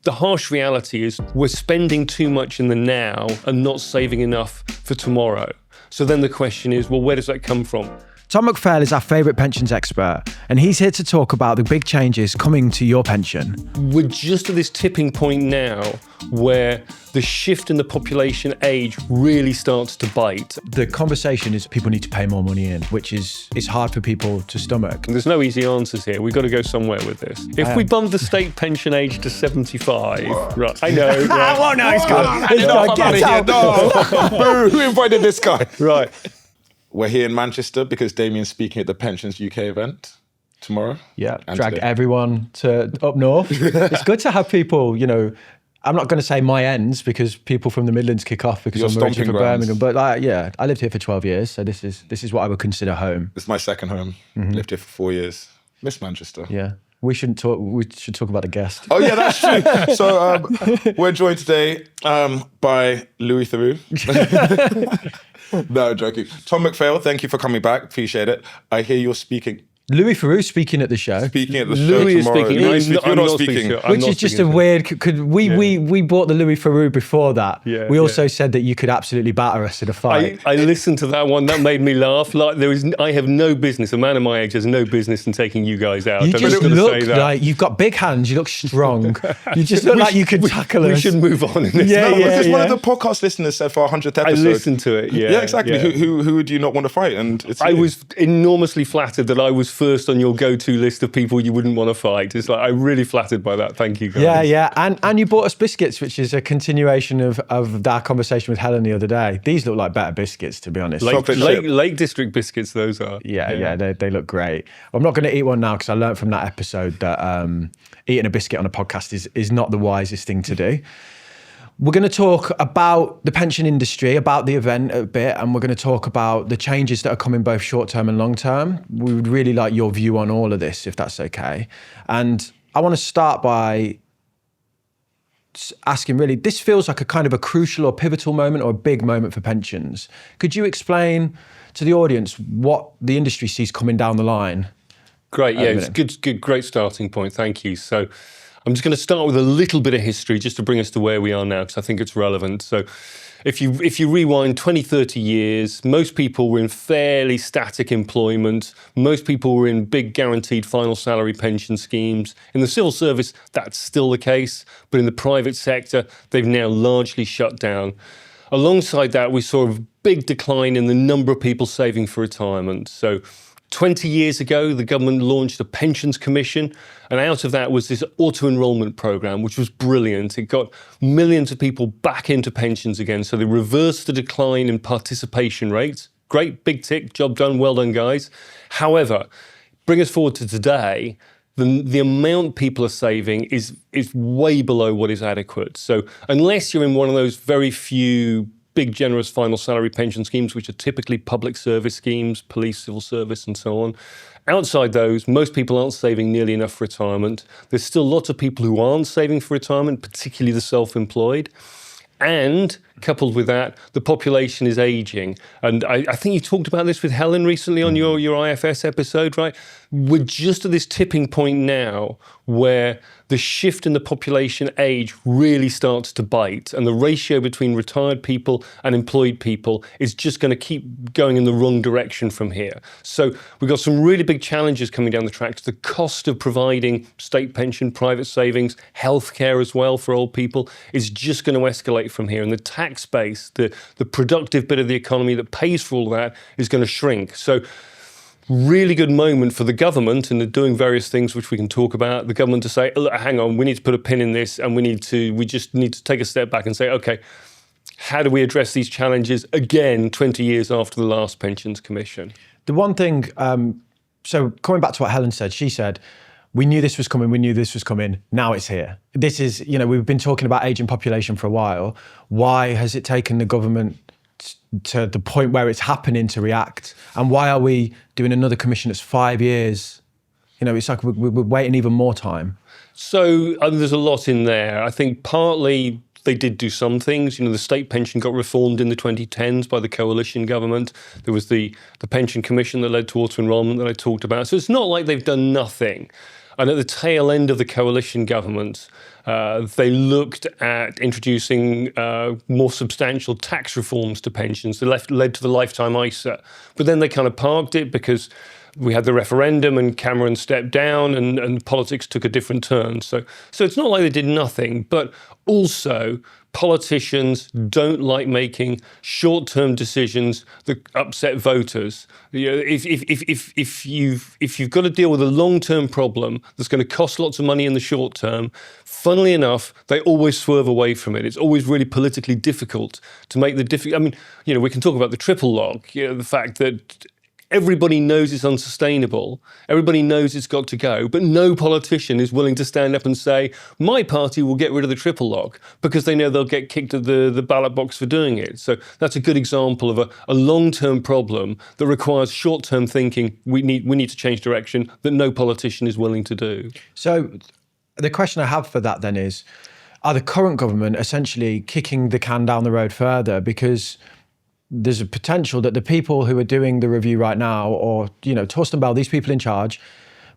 The harsh reality is we're spending too much in the now and not saving enough for tomorrow. So then the question is, well, where does that come from? Tom McPhail is our favourite pensions expert, and he's here to talk about the big changes coming to your pension. We're just at this tipping point now where the shift in the population age really starts to bite. The conversation is people need to pay more money in, which is it's hard for people to stomach. And there's no easy answers here. We've got to go somewhere with this. If we bump the state pension age to 75, right? I know. Right. Well, no, it's gone. Get out. No. Who invited this guy? Right. We're here in Manchester because Damien's speaking at the Pensions UK event tomorrow. Yeah, and drag today. everyone to up north. It's good to have people, you know, I'm not going to say my ends because people from the Midlands kick off because Your I'm originally from stomping grounds. Birmingham. But like, yeah, I lived here for 12 years, so this is what I would consider home. It's my second home. Lived here for 4 years. Miss Manchester. Yeah. We should talk about the guest. Oh yeah, that's true. So we're joined today by Louis Theroux. No, joking. Tom McPhail, thank you for coming back. Appreciate it. I hear you're speaking. Louis Theroux speaking at the show. Speaking at the show Louis is tomorrow. speaking. Louis, you're I'm not not speaking. speaking. I'm Which not is just a speaking to- weird, because we bought the Louis Theroux before that. Yeah, we also yeah. said that you could absolutely batter us in a fight. I listened to that one. That made me laugh. Like I have no business. A man of my age has no business in taking you guys out. You I'm just gonna look say that. like you've got big hands. You look strong. You just look like you could tackle us. We should move on. In this. Yeah, No, yeah. because one of the podcast listeners said for our 100th I episode. listened to it. Yeah, Yeah, exactly. yeah. Who would you not want to fight? And it's I you. was enormously flattered that I was first on your go-to list of people you wouldn't want to fight. It's like I'm really flattered by that. Thank you, guys. Yeah, yeah, and you bought us biscuits, which is a continuation of our conversation with Helen the other day. These look like better biscuits, to be honest. Chocolate chip. Lake District biscuits, those are. Yeah, they look great. I'm not going to eat one now because I learned from that episode that eating a biscuit on a podcast is not the wisest thing to do. We're going to talk about the pension industry, about the event a bit, and we're going to talk about the changes that are coming both short-term and long-term. We would really like your view on all of this, if that's okay. And I want to start by asking, really, this feels like a kind of a crucial or pivotal moment or a big moment for pensions. Could you explain to the audience what the industry sees coming down the line? Great, yeah, it's good, great starting point. Thank you. So I'm just going to start with a little bit of history just to bring us to where we are now, because I think it's relevant. So if you rewind 20, 30 years, most people were in fairly static employment. Most people were in big guaranteed final salary pension schemes. In the civil service, that's still the case. But in the private sector, they've now largely shut down. Alongside that, we saw a big decline in the number of people saving for retirement. So 20 years ago, the government launched a pensions commission, and out of that was this auto-enrollment program, which was brilliant. It got millions of people back into pensions again, so they reversed the decline in participation rates. Great, big tick, job done, well done, guys. However, bring us forward to today, the amount people are saving is way below what is adequate. So unless you're in one of those very few big generous final salary pension schemes, which are typically public service schemes, police, civil service, and so on. Outside those, most people aren't saving nearly enough for retirement. There's still lots of people who aren't saving for retirement, particularly the self-employed. And coupled with that, the population is aging. And I think you talked about this with Helen recently on your IFS episode, right? We're just at this tipping point now where the shift in the population age really starts to bite, and the ratio between retired people and employed people is just going to keep going in the wrong direction from here. So we've got some really big challenges coming down the tracks. The cost of providing state pension, private savings, healthcare as well for old people is just going to escalate from here. And the tax base, the productive bit of the economy that pays for all that, is going to shrink. So really good moment for the government, and they're doing various things which we can talk about. The government to say, look, hang on, we need to put a pin in this, and we just need to take a step back and say, okay, how do we address these challenges again 20 years after the last Pensions Commission? The one thing, so coming back to what Helen said, she said, we knew this was coming, now it's here. This is, we've been talking about aging population for a while. Why has it taken the government to the point where it's happening to react? And why are we doing another commission that's 5 years? It's like we're waiting even more time. So there's a lot in there. I think partly they did do some things. The state pension got reformed in the 2010s by the coalition government. There was the pension commission that led to auto-enrollment that I talked about. So it's not like they've done nothing. And at the tail end of the coalition government, They looked at introducing more substantial tax reforms to pensions that led to the lifetime ISA. But then they kind of parked it because we had the referendum and Cameron stepped down and politics took a different turn. So it's not like they did nothing, but also politicians don't like making short-term decisions that upset voters. You know, if you've got to deal with a long-term problem that's going to cost lots of money in the short term, funnily enough, they always swerve away from it. It's always really politically difficult to make the difficult. I mean, you know, we can talk about the triple lock. You know, the fact that everybody knows it's unsustainable. Everybody knows it's got to go, but no politician is willing to stand up and say, my party will get rid of the triple lock, because they know they'll get kicked at the ballot box for doing it. So that's a good example of a long-term problem that requires short-term thinking. We need to change direction that no politician is willing to do. So the question I have for that then is, are the current government essentially kicking the can down the road further? Because there's a potential that the people who are doing the review right now, or, you know, Torsten Bell, these people in charge,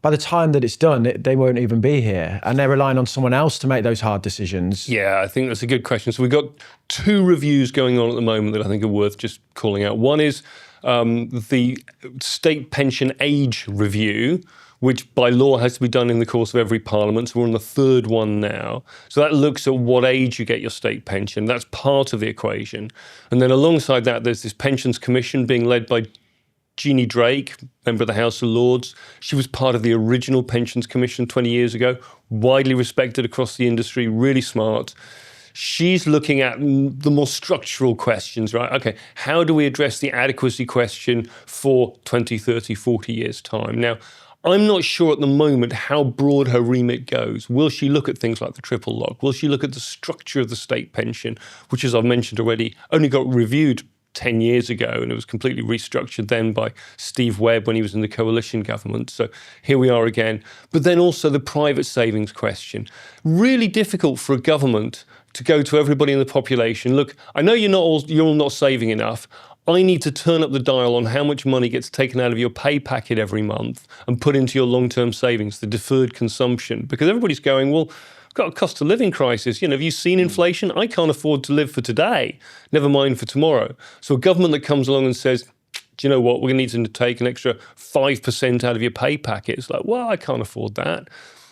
by the time that it's done, they won't even be here. And they're relying on someone else to make those hard decisions. Yeah, I think that's a good question. So we've got two reviews going on at the moment that I think are worth just calling out. One is the state pension age review, which by law has to be done in the course of every parliament. So we're on the third one now. So that looks at what age you get your state pension. That's part of the equation. And then alongside that, there's this pensions commission being led by Jeannie Drake, member of the House of Lords. She was part of the original pensions commission 20 years ago, widely respected across the industry, really smart. She's looking at the more structural questions, right? Okay, how do we address the adequacy question for 20, 30, 40 years' time? Now, I'm not sure at the moment how broad her remit goes. Will she look at things like the triple lock? Will she look at the structure of the state pension, which, as I've mentioned already, only got reviewed 10 years ago, and it was completely restructured then by Steve Webb when he was in the coalition government. So here we are again. But then also the private savings question. Really difficult for a government to go to everybody in the population. Look, I know you're all not saving enough. I need to turn up the dial on how much money gets taken out of your pay packet every month and put into your long-term savings, the deferred consumption. Because everybody's going, well, I've got a cost of living crisis. You know, have you seen inflation? I can't afford to live for today, never mind for tomorrow. So a government that comes along and says, do you know what, we're going to need to take an extra 5% out of your pay packet. It's like, well, I can't afford that.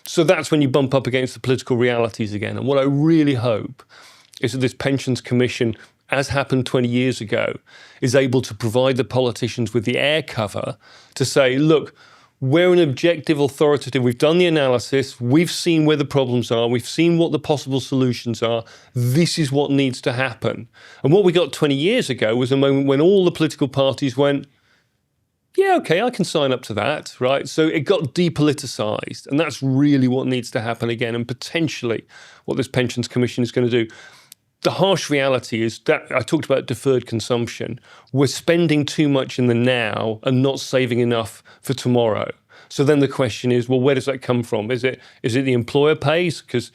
So that's when you bump up against the political realities again. And what I really hope is that this pensions commission, as happened 20 years ago, is able to provide the politicians with the air cover to say, look, we're an objective authoritative, we've done the analysis, we've seen where the problems are, we've seen what the possible solutions are, this is what needs to happen. And what we got 20 years ago was a moment when all the political parties went, yeah, okay, I can sign up to that, right? So it got depoliticized, and that's really what needs to happen again, and potentially what this Pensions Commission is going to do. The harsh reality is that I talked about deferred consumption. We're spending too much in the now and not saving enough for tomorrow. So then the question is, well, where does that come from? Is it the employer pays? Because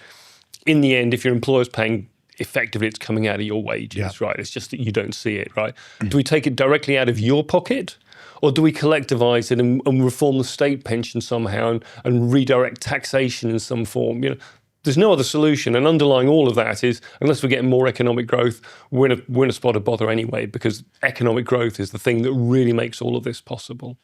in the end, if your employer's paying, effectively it's coming out of your wages, right? It's just that you don't see it, right? Do we take it directly out of your pocket? Or do we collectivize it and reform the state pension somehow and redirect taxation in some form? You know, there's no other solution, and underlying all of that is, unless we're getting more economic growth, we're in a spot of bother anyway, because economic growth is the thing that really makes all of this possible.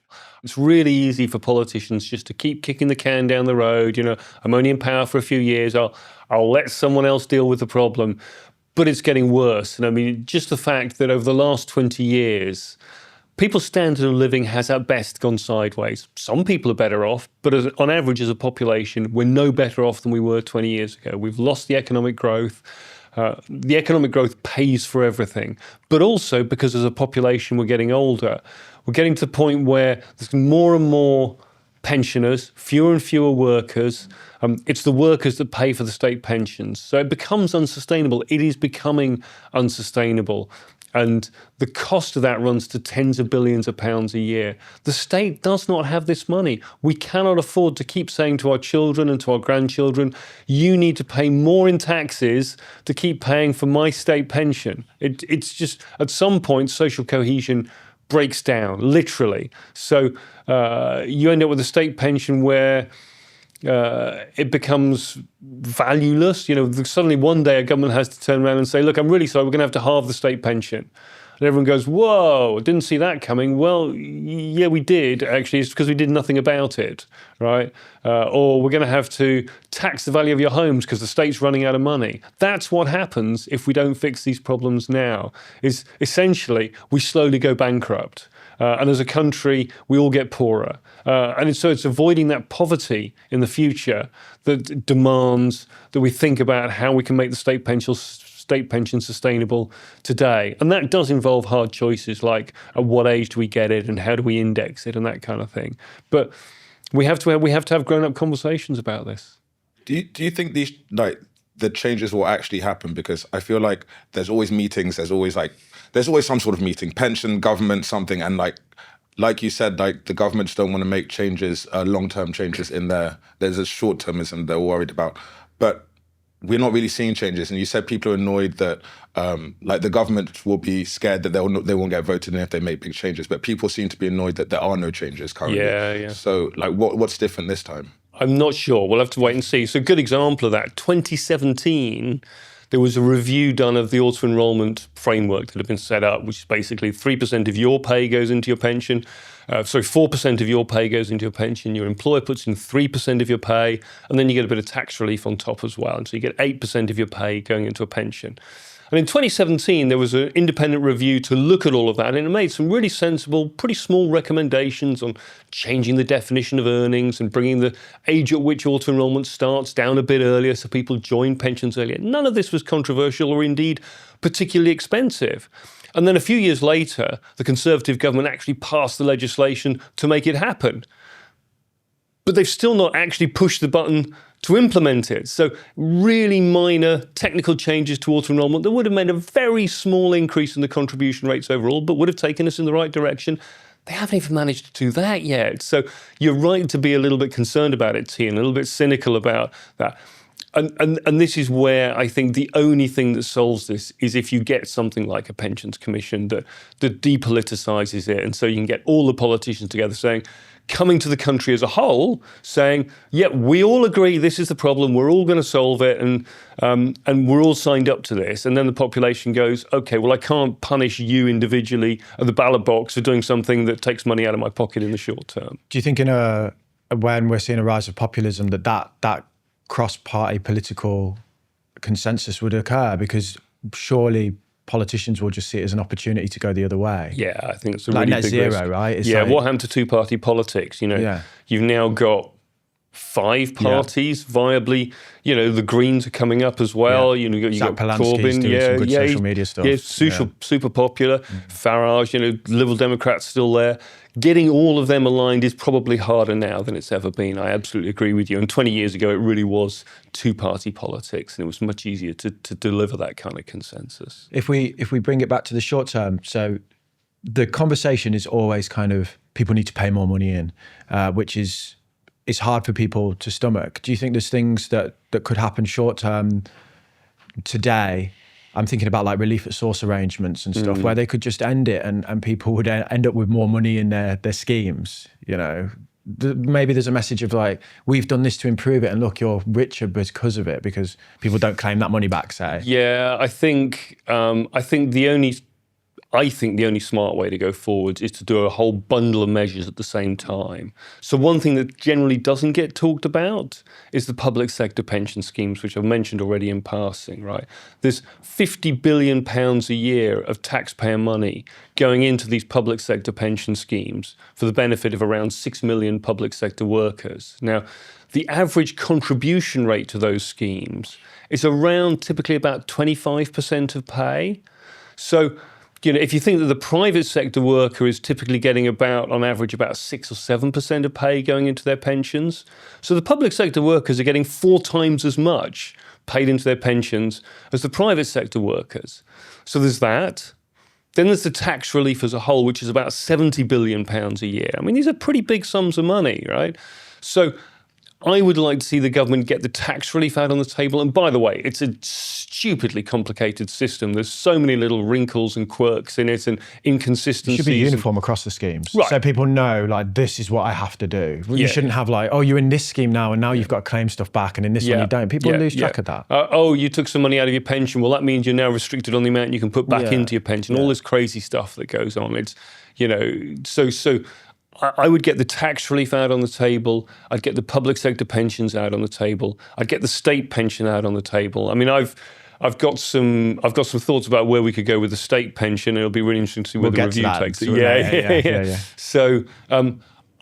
It's really easy for politicians just to keep kicking the can down the road. You know, I'm only in power for a few years. I'll let someone else deal with the problem. But it's getting worse. And I mean, just the fact that over the last 20 years, people's standard of living has at best gone sideways. Some people are better off, but on average as a population, we're no better off than we were 20 years ago. We've lost the economic growth. The economic growth pays for everything, but also because as a population we're getting older. We're getting to the point where there's more and more pensioners, fewer and fewer workers. It's the workers that pay for the state pensions. So it becomes unsustainable. It is becoming unsustainable. And the cost of that runs to tens of billions of pounds a year. The state does not have this money. We cannot afford to keep saying to our children and to our grandchildren, you need to pay more in taxes to keep paying for my state pension. It's just, at some point, social cohesion breaks down, literally. So you end up with a state pension where it becomes valueless. Suddenly one day a government has to turn around and say, look, I'm really sorry, we're going to have to halve the state pension. And everyone goes, whoa, didn't see that coming. Well, yeah, we did, actually. It's because we did nothing about it, right? Or we're going to have to tax the value of your homes because the state's running out of money. That's what happens if we don't fix these problems now, is essentially we slowly go bankrupt. And as a country, we all get poorer. And so it's avoiding that poverty in the future that demands that we think about how we can make the state pension sustainable today. And that does involve hard choices like at what age do we get it and how do we index it and that kind of thing. But we have to have grown-up conversations about this. Do you think these the changes will actually happen? Because I feel like there's always meetings, there's always some sort of meeting, pension, government, something, and like you said, the governments don't want to make changes, long-term changes in there. There's a short-termism they're worried about. But we're not really seeing changes. And you said people are annoyed that the government will be scared that they won't get voted in if they make big changes. But people seem to be annoyed that there are no changes currently. Yeah. So what's different this time? I'm not sure. We'll have to wait and see. So a good example of that, 2017, there was a review done of the auto-enrollment framework that had been set up, which is basically 3% of your pay goes into your pension. 4% of your pay goes into your pension. Your employer puts in 3% of your pay, and then you get a bit of tax relief on top as well. And so you get 8% of your pay going into a pension. And in 2017, there was an independent review to look at all of that, and it made some really sensible, pretty small recommendations on changing the definition of earnings and bringing the age at which auto-enrollment starts down a bit earlier so people join pensions earlier. None of this was controversial or indeed particularly expensive. And then a few years later, the Conservative government actually passed the legislation to make it happen. But they've still not actually pushed the button to implement it. So really minor technical changes to auto-enrollment that would have made a very small increase in the contribution rates overall, but would have taken us in the right direction. They haven't even managed to do that yet. So you're right to be a little bit concerned about it, T, and a little bit cynical about that. And this is where I think the only thing that solves this is if you get something like a pensions commission that depoliticizes it. And so you can get all the politicians together saying, coming to the country as a whole, saying, yeah, we all agree this is the problem, we're all going to solve it, and we're all signed up to this. And then the population goes, okay, well, I can't punish you individually at the ballot box for doing something that takes money out of my pocket in the short term. Do you think when we're seeing a rise of populism that cross-party political consensus would occur? Because surely politicians will just see it as an opportunity to go the other way. Yeah, I think it's a really net big zero, risk. right? It's what happened to two-party politics? You've now got 5 parties viably. The Greens are coming up as well. Yeah. You got Corbyn, doing some good social media stuff. Yeah, super popular. Farage, Liberal Democrats still there. Getting all of them aligned is probably harder now than it's ever been. I absolutely agree with you. And 20 years ago, it really was two-party politics, and it was much easier to deliver that kind of consensus. If we bring it back to the short term, so the conversation is always kind of people need to pay more money in, which is it's hard for people to stomach. Do you think there's things that could happen short term today? I'm thinking about like relief at source arrangements and stuff where they could just end it and people would end up with more money in their schemes. Maybe there's a message of like, we've done this to improve it and look, you're richer because of it, because people don't claim that money back, say. Yeah, I think the only smart way to go forward is to do a whole bundle of measures at the same time. So one thing that generally doesn't get talked about is the public sector pension schemes, which I've mentioned already in passing, right? There's £50 billion a year of taxpayer money going into these public sector pension schemes for the benefit of around 6 million public sector workers. Now, the average contribution rate to those schemes is around typically about 25% of pay. So, if you think that the private sector worker is typically getting on average, about 6 or 7% of pay going into their pensions. So the public sector workers are getting 4 times as much paid into their pensions as the private sector workers. So there's that. Then there's the tax relief as a whole, which is about £70 billion a year. I mean, these are pretty big sums of money, right? So I would like to see the government get the tax relief out on the table. And by the way, it's a stupidly complicated system. There's so many little wrinkles and quirks in it and inconsistencies. It should be uniform across the schemes. Right. So people know, like, this is what I have to do. You shouldn't have like, oh, you're in this scheme now and now you've got to claim stuff back and in this one you don't. People lose track of that. Oh, you took some money out of your pension. Well, that means you're now restricted on the amount you can put back into your pension. All this crazy stuff that goes on. It's, so I would get the tax relief out on the table. I'd get the public sector pensions out on the table. I'd get the state pension out on the table. I mean, I've got some thoughts about where we could go with the state pension. It'll be really interesting to see where the review takes it. Yeah. So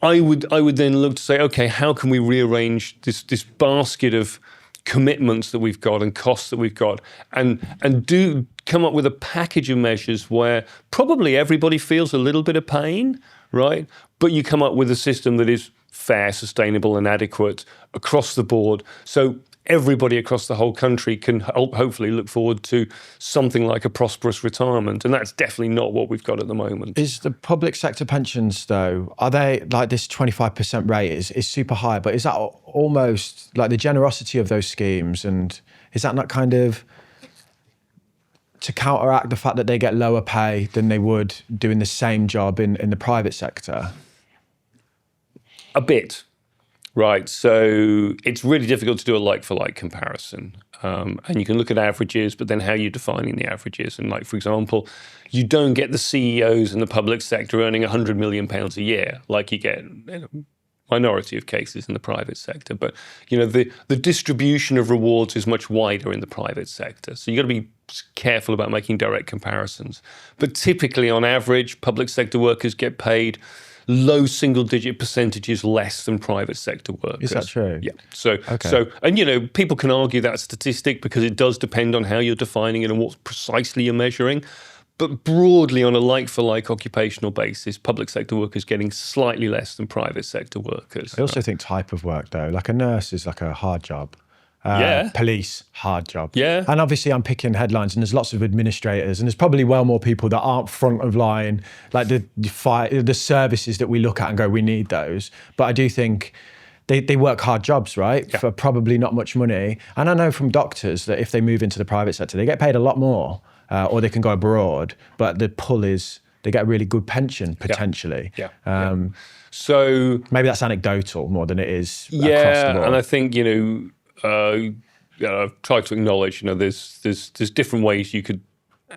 I would then look to say, okay, how can we rearrange this basket of commitments that we've got and costs that we've got, and do come up with a package of measures where probably everybody feels a little bit of pain, right? But you come up with a system that is fair, sustainable, and adequate across the board. So everybody across the whole country can hopefully look forward to something like a prosperous retirement. And that's definitely not what we've got at the moment. Is the public sector pensions, though, are they like this 25% rate is super high, but is that almost like the generosity of those schemes? And is that not kind of to counteract the fact that they get lower pay than they would doing the same job in the private sector? A bit, right. So it's really difficult to do a like-for-like comparison. And you can look at averages, but then how you're defining the averages. And like, for example, you don't get the CEOs in the public sector earning £100 million a year like you get in a minority of cases in the private sector. But, the distribution of rewards is much wider in the private sector. So you've got to be careful about making direct comparisons. But typically, on average, public sector workers get paid low single-digit percentages less than private sector workers. Is that true? Yeah. So, and people can argue that statistic because it does depend on how you're defining it and what precisely you're measuring. But broadly, on a like-for-like occupational basis, public sector workers getting slightly less than private sector workers. I also think type of work, though. Like a nurse is like a hard job. Police, hard job. Yeah. And obviously I'm picking headlines and there's lots of administrators and there's probably well more people that aren't front of line, like the services that we look at and go, we need those. But I do think they work hard jobs, right? For probably not much money. And I know from doctors that if they move into the private sector, they get paid a lot more or they can go abroad. But the pull is they get a really good pension potentially. So maybe that's anecdotal more than it is across the board. And I think, I've tried to acknowledge, there's different ways you could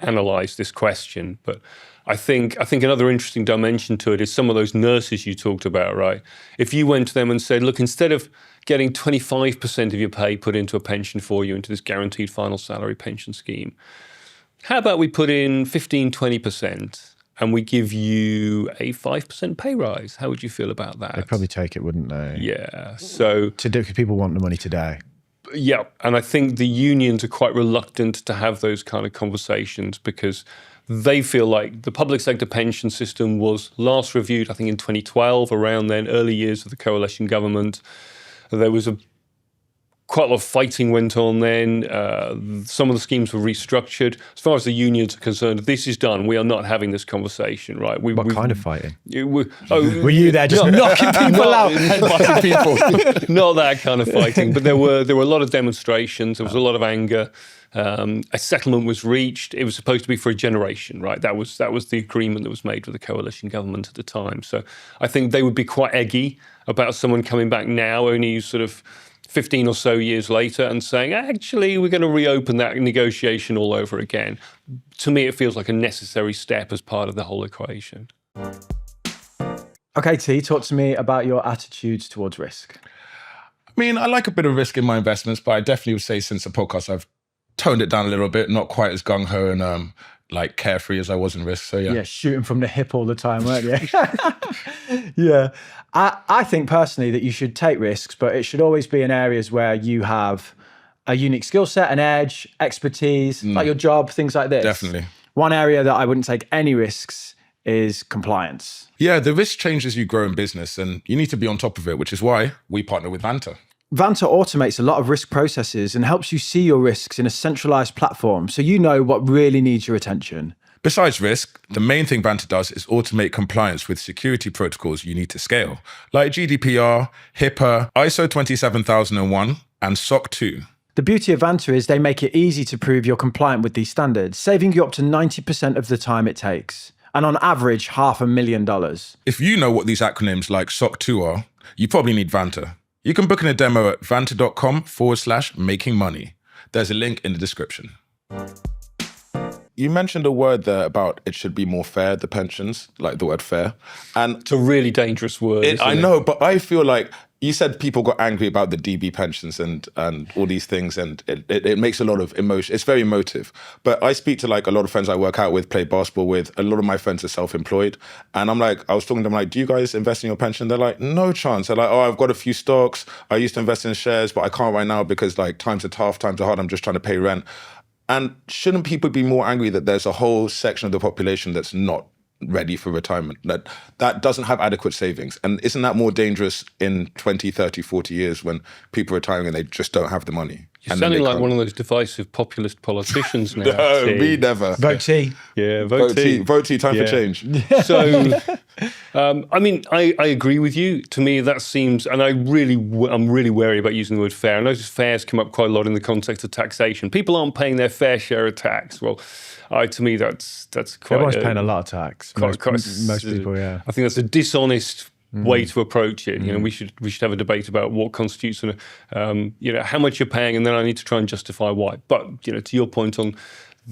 analyse this question, but I think another interesting dimension to it is some of those nurses you talked about, right? If you went to them and said, look, instead of getting 25% of your pay put into a pension for you, into this guaranteed final salary pension scheme, how about we put in 15-20%? And we give you a 5% pay rise. How would you feel about that? They'd probably take it, wouldn't they? Yeah. So because people want the money today. Yeah, and I think the unions are quite reluctant to have those kind of conversations because they feel like the public sector pension system was last reviewed, I think, in 2012, around then, early years of the coalition government. There was quite a lot of fighting went on then. Some of the schemes were restructured. As far as the unions are concerned, this is done. We are not having this conversation, right? What kind of fighting? Were you there just knocking people out? Headbutting people. Not that kind of fighting, but there were a lot of demonstrations. There was a lot of anger. A settlement was reached. It was supposed to be for a generation, right? That was the agreement that was made with the coalition government at the time. So I think they would be quite eggy about someone coming back now, only sort of 15 or so years later, and saying, actually, we're going to reopen that negotiation all over again. To me, it feels like a necessary step as part of the whole equation. Okay, T, talk to me about your attitudes towards risk. I mean, I like a bit of risk in my investments, but I definitely would say since the podcast, I've toned it down a little bit, not quite as gung-ho and like carefree as I was in risk. So yeah, shooting from the hip all the time, weren't you? Yeah. I think personally that you should take risks, but it should always be in areas where you have a unique skill set, an edge, expertise, like your job, things like this. Definitely. One area that I wouldn't take any risks is compliance. Yeah, the risk changes as you grow in business and you need to be on top of it, which is why we partner with Vanta. Vanta automates a lot of risk processes and helps you see your risks in a centralized platform so you know what really needs your attention. Besides risk, the main thing Vanta does is automate compliance with security protocols you need to scale, like GDPR, HIPAA, ISO 27001, and SOC 2. The beauty of Vanta is they make it easy to prove you're compliant with these standards, saving you up to 90% of the time it takes. And on average, $500,000. If you know what these acronyms like SOC 2 are, you probably need Vanta. You can book in a demo at vanta.com/making money. There's a link in the description. You mentioned a word there about it should be more fair, the pensions, like the word fair. And it's a really dangerous word. I know, but I feel like you said people got angry about the DB pensions and all these things, and it makes a lot of emotion. It's very emotive. But I speak to like a lot of friends I work out with, play basketball with. A lot of my friends are self-employed. And I was talking to them like, do you guys invest in your pension? They're like, no chance. They're like, oh, I've got a few stocks. I used to invest in shares, but I can't right now because like times are tough, times are hard. I'm just trying to pay rent. And shouldn't people be more angry that there's a whole section of the population that's not ready for retirement, that doesn't have adequate savings? And isn't that more dangerous in 20, 30, 40 years when people are retiring and they just don't have the money? You're sounding like one of those divisive populist politicians now. No, me never. Vote T. Yeah, vote T. Vote T, time for change. So, I mean, I agree with you. To me, that seems, and I'm really wary about using the word fair. I notice fairs come up quite a lot in the context of taxation. People aren't paying their fair share of tax. Well, to me, that's quite... Everyone's paying a lot of tax. Most people, yeah. I think that's a dishonest way to approach it. You know, we should have a debate about what constitutes how much you're paying, and then I need to try and justify why. But to your point on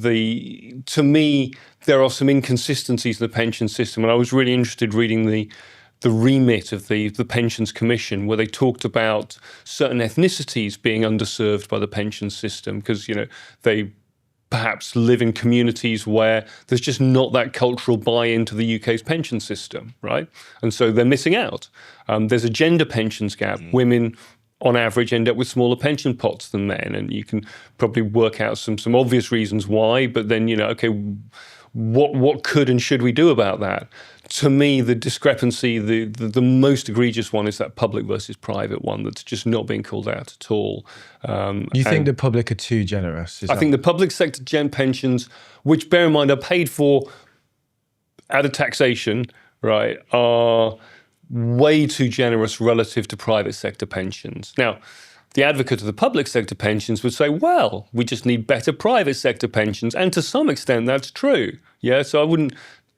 to me, there are some inconsistencies in the pension system, and I was really interested reading the remit of the Pensions Commission, where they talked about certain ethnicities being underserved by the pension system because they perhaps live in communities where there's just not that cultural buy-in to the UK's pension system, right? And so they're missing out. There's a gender pensions gap. Women, on average, end up with smaller pension pots than men, and you can probably work out some obvious reasons why, but then, what could and should we do about that? To me, the discrepancy, the most egregious one is that public versus private one that's just not being called out at all. You think the public are too generous? I think the public sector pensions, which bear in mind are paid for out of taxation, right, are way too generous relative to private sector pensions. Now, the advocate of the public sector pensions would say, well, we just need better private sector pensions. And to some extent, that's true. Yeah, so I wouldn't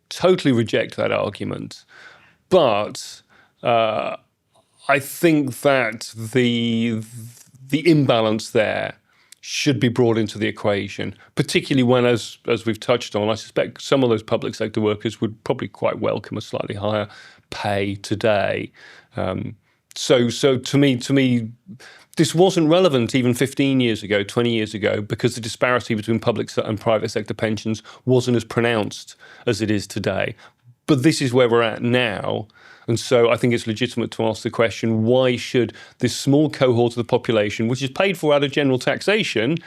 totally reject that argument. But I think that the imbalance there should be brought into the equation, particularly when, as we've touched on, I suspect some of those public sector workers would probably quite welcome a slightly higher pay today. So to me, this wasn't relevant even 15 years ago, 20 years ago, because the disparity between public and private sector pensions wasn't as pronounced as it is today. But this is where we're at now. And so I think it's legitimate to ask the question, why should this small cohort of the population, which is paid for out of general taxation,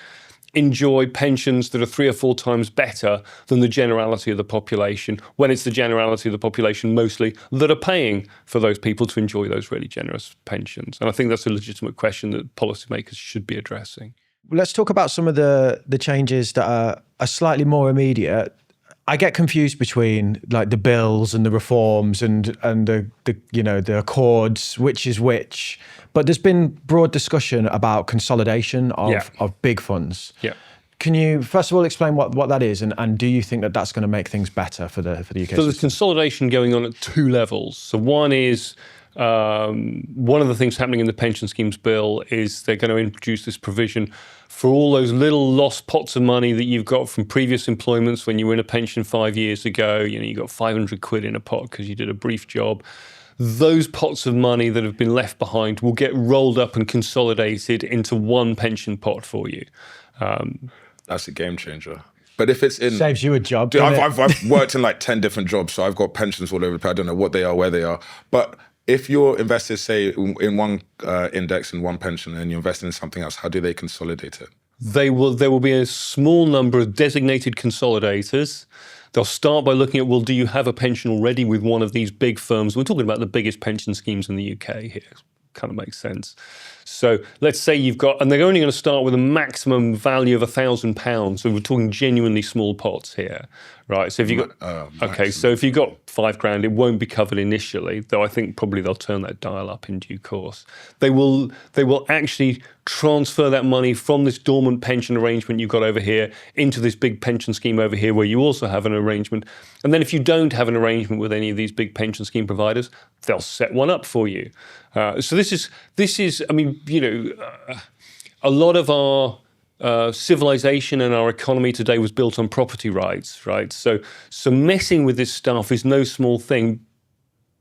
enjoy pensions that are 3 or 4 times better than the generality of the population, when it's the generality of the population mostly that are paying for those people to enjoy those really generous pensions? And I think that's a legitimate question that policymakers should be addressing. Let's talk about some of the changes that are slightly more immediate. I get confused between like the bills and the reforms and the accords, which is which. But there's been broad discussion about consolidation of big funds. Yeah. Can you first of all explain what that is, and do you think that that's going to make things better for the UK system? So there's consolidation going on at 2 levels. So one is one of the things happening in the pension schemes bill is they're going to introduce this provision for all those little lost pots of money that you've got from previous employments when you were in a pension 5 years ago. You got 500 quid in a pot because you did a brief job. Those pots of money that have been left behind will get rolled up and consolidated into one pension pot for you. That's a game changer. But if it's in... Saves you a job. Dude, I've worked in like 10 different jobs, so I've got pensions all over the place. I don't know what they are, where they are. But if your investors say in one index and one pension and you're investing in something else, how do they consolidate it? There will be a small number of designated consolidators. They'll start by looking at, well, do you have a pension already with one of these big firms? We're talking about the biggest pension schemes in the UK here. Kind of makes sense. So let's say you've got, and they're only going to start with a maximum value of £1,000. So we're talking genuinely small pots here, right? So if you got, okay, so if you've got £5,000, it won't be covered initially, though I think probably they'll turn that dial up in due course. They will actually transfer that money from this dormant pension arrangement you've got over here into this big pension scheme over here where you also have an arrangement. And then if you don't have an arrangement with any of these big pension scheme providers, they'll set one up for you. So this is, I mean, a lot of our civilization and our economy today was built on property rights, right? So messing with this stuff is no small thing.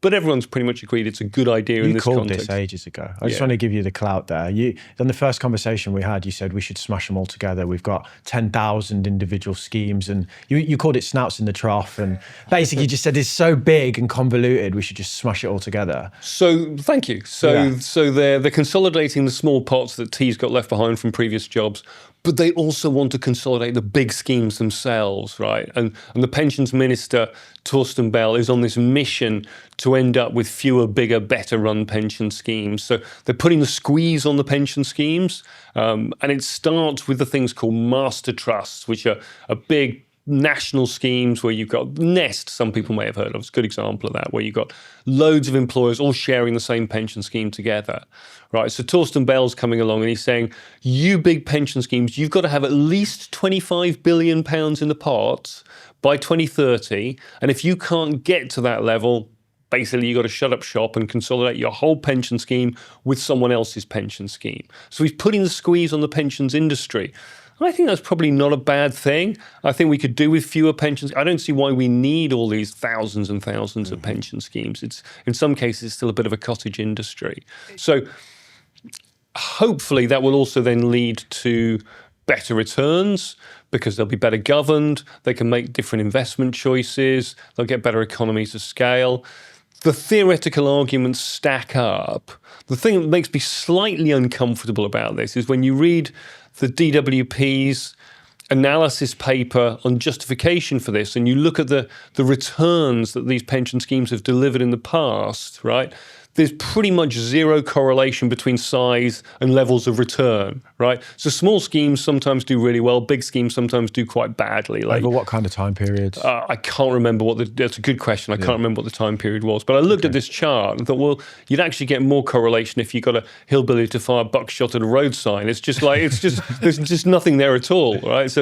But everyone's pretty much agreed it's a good idea in this context. You called this ages ago. I just want to give you the clout there. In the first conversation we had, you said we should smash them all together. We've got 10,000 individual schemes, and you called it snouts in the trough. And basically you just said it's so big and convoluted, we should just smash it all together. So thank you. So they're consolidating the small pots that T's got left behind from previous jobs, but they also want to consolidate the big schemes themselves, right? And the pensions minister, Torsten Bell, is on this mission to end up with fewer, bigger, better run pension schemes. So they're putting the squeeze on the pension schemes, and it starts with the things called master trusts, which are big national schemes where you've got Nest, some people may have heard of. It's a good example of that, where you've got loads of employers all sharing the same pension scheme together, right? So Torsten Bell's coming along and he's saying, you big pension schemes, you've got to have at least £25 billion in the pot by 2030. And if you can't get to that level, basically you've got to shut up shop and consolidate your whole pension scheme with someone else's pension scheme. So he's putting the squeeze on the pensions industry. I think that's probably not a bad thing. I think we could do with fewer pensions. I don't see why we need all these thousands and thousands of pension schemes. It's, in some cases, still a bit of a cottage industry. So hopefully that will also then lead to better returns because they'll be better governed. They can make different investment choices. They'll get better economies of scale. The theoretical arguments stack up. The thing that makes me slightly uncomfortable about this is when you read the DWP's analysis paper on justification for this, and you look at the returns that these pension schemes have delivered in the past, right? There's pretty much zero correlation between size and levels of return, right? So small schemes sometimes do really well, big schemes sometimes do quite badly. Over what kind of time periods? I can't remember that's a good question. I can't remember what the time period was. But I looked at this chart and thought, well, you'd actually get more correlation if you got a hillbilly to fire buckshot at a road sign. It's just like, there's just nothing there at all, right?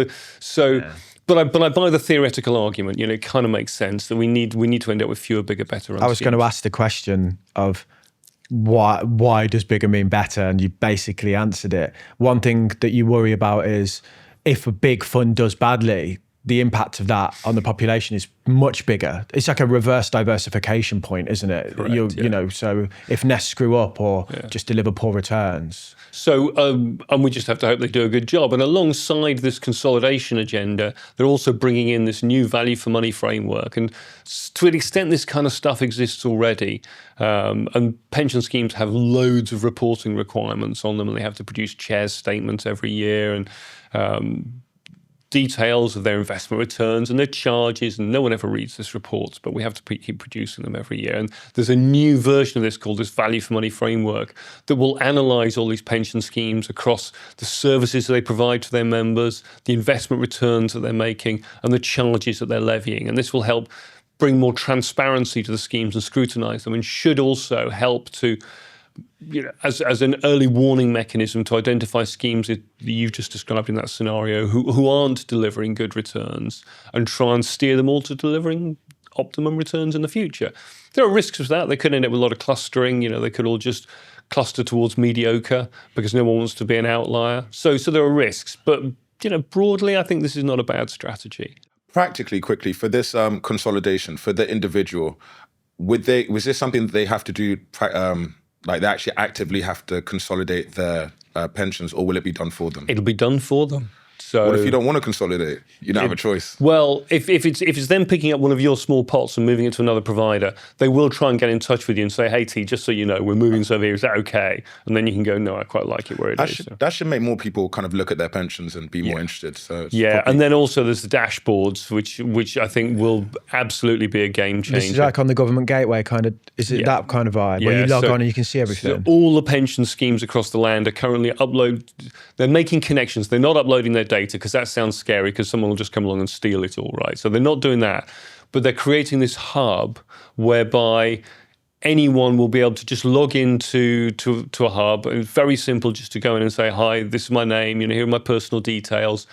But I buy the theoretical argument. It kind of makes sense that we need to end up with fewer, bigger, better. I was going to ask the question of why does bigger mean better, and you basically answered it. One thing that you worry about is if a big fund does badly, the impact of that on the population is much bigger. It's like a reverse diversification point, isn't it? Correct, So if Nest screw up or just deliver poor returns. So, and we just have to hope they do a good job. And alongside this consolidation agenda, they're also bringing in this new value for money framework. And to an extent, this kind of stuff exists already. And pension schemes have loads of reporting requirements on them, and they have to produce chair's statements every year and details of their investment returns and their charges, and no one ever reads this reports, but we have to keep producing them every year. And there's a new version of this called this value for money framework that will analyze all these pension schemes across the services that they provide to their members, the investment returns that they're making, and the charges that they're levying. And this will help bring more transparency to the schemes and scrutinize them, and should also help to as an early warning mechanism to identify schemes that you've just described in that scenario who aren't delivering good returns, and try and steer them all to delivering optimum returns in the future. There are risks with that. They could end up with a lot of clustering. They could all just cluster towards mediocre because no one wants to be an outlier. So there are risks. But broadly, I think this is not a bad strategy. Practically, quickly, for this consolidation, for the individual, was this something that they have to do, like they actually actively have to consolidate their pensions, or will it be done for them? It'll be done for them. So what if you don't want to consolidate? You don't have a choice. Well, if it's them picking up one of your small pots and moving it to another provider, they will try and get in touch with you and say, hey, T, just so you know, we're moving this over here. Is that okay? And then you can go, no, I quite like it where it is. That should make more people kind of look at their pensions and be more interested. So and then also there's the dashboards, which I think will absolutely be a game changer. This is like on the government gateway kind of, is it that kind of vibe where you log on and you can see everything? So all the pension schemes across the land are currently they're making connections. They're not uploading their data because that sounds scary because someone will just come along and steal it all, right? So they're not doing that, but they're creating this hub whereby anyone will be able to just log into a hub. And it's very simple just to go in and say, hi, this is my name, here are my personal details.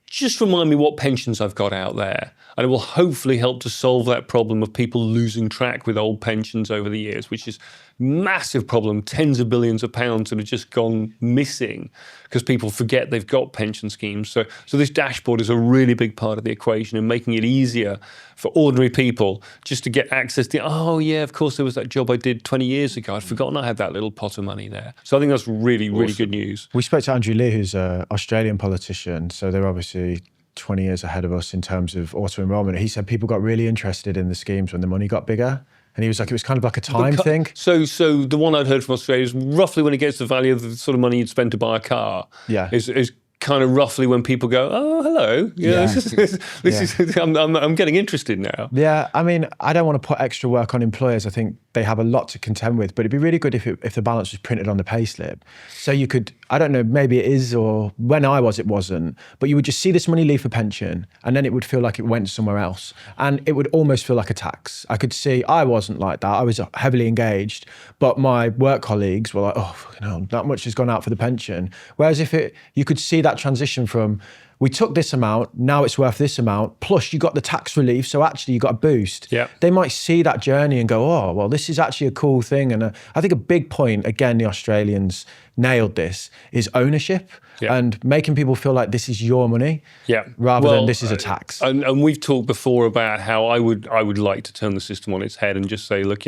Just remind me what pensions I've got out there. And it will hopefully help to solve that problem of people losing track with old pensions over the years, which is a massive problem, tens of billions of pounds that have just gone missing because people forget they've got pension schemes. So this dashboard is a really big part of the equation and making it easier for ordinary people just to get access to, oh yeah, of course there was that job I did 20 years ago. I'd forgotten I had that little pot of money there. So I think that's really, really good news. We spoke to Andrew Lee, who's an Australian politician. So they're obviously 20 years ahead of us in terms of auto-enrollment. He said people got really interested in the schemes when the money got bigger. And he was like, it was kind of like a time thing. So the one I'd heard from Australia is roughly when it gets to the value of the sort of money you'd spend to buy a car. Yeah. Is kind of roughly when people go, oh, hello. I'm getting interested now. Yeah, I mean, I don't want to put extra work on employers. I think they have a lot to contend with, but it'd be really good if the balance was printed on the payslip. So you could, I don't know, maybe it is, or when I was, it wasn't, but you would just see this money leave for pension, and then it would feel like it went somewhere else. And it would almost feel like a tax. I could see, I wasn't like that. I was heavily engaged, but my work colleagues were like, oh, fucking hell, that much has gone out for the pension. Whereas you could see that transition from, we took this amount, now it's worth this amount, plus you got the tax relief, so actually you got a boost. Yeah. They might see that journey and go, oh, well, this is actually a cool thing. And I think a big point, again, the Australians nailed this, is ownership and making people feel like this is your money rather than this is a tax. And we've talked before about how I would like to turn the system on its head and just say, look,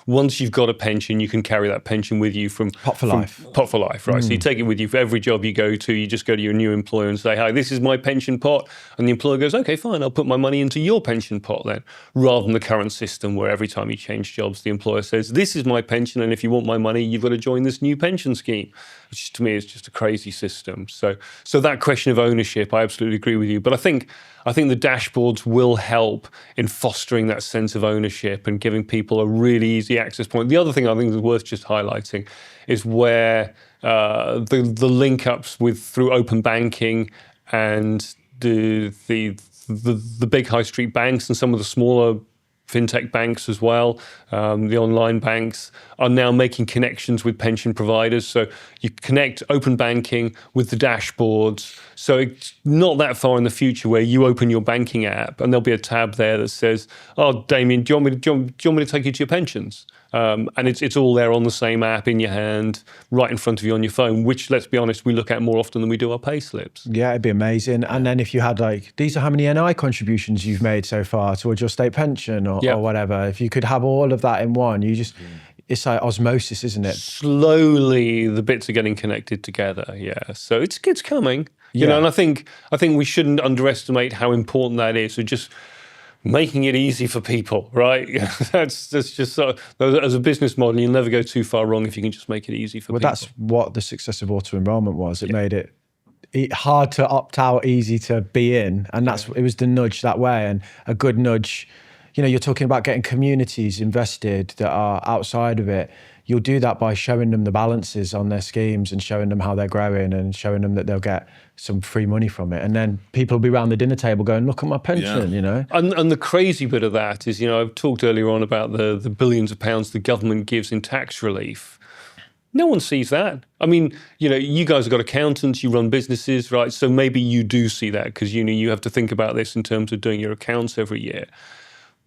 once you've got a pension, you can carry that pension with you from Pot for life. Pot for life, right? So you take it with you for every job you go to. You just go to your new employer and say, hi, this is my pension pot. And the employer goes, okay, fine, I'll put my money into your pension pot then, rather than the current system where every time you change jobs, the employer says, this is my pension, and if you want my money, you've got to join this new pension scheme, which to me is just a crazy system. So that question of ownership, I absolutely agree with you. But I think the dashboards will help in fostering that sense of ownership and giving people a really easy access point. The other thing I think is worth just highlighting is where the link-ups through open banking and the big high street banks and some of the smaller fintech banks as well, the online banks, are now making connections with pension providers. So you connect open banking with the dashboards. So it's not that far in the future where you open your banking app and there'll be a tab there that says, oh, Damien, do you want me to take you to your pensions? And it's all there on the same app in your hand, right in front of you on your phone, which, let's be honest, we look at more often than we do our pay slips. Yeah, it'd be amazing. And then if you had these are how many NI contributions you've made so far towards your state pension or whatever, if you could have all of that in one, it's like osmosis, isn't it? Slowly, the bits are getting connected together. Yeah, so it's coming. You know, and I think we shouldn't underestimate how important that is. So just making it easy for people, right? That's just so, as a business model, you'll never go too far wrong if you can just make it easy for people. Well, that's what the success of auto-enrollment was. It made it hard to opt out, easy to be in, and it was the nudge that way, and a good nudge. You're talking about getting communities invested that are outside of it. You'll do that by showing them the balances on their schemes and showing them how they're growing and showing them that they'll get some free money from it. And then people will be around the dinner table going, look at my pension, And the crazy bit of that is, I've talked earlier on about the billions of pounds the government gives in tax relief. No one sees that. I mean, you guys have got accountants, you run businesses, right? So maybe you do see that because, you have to think about this in terms of doing your accounts every year.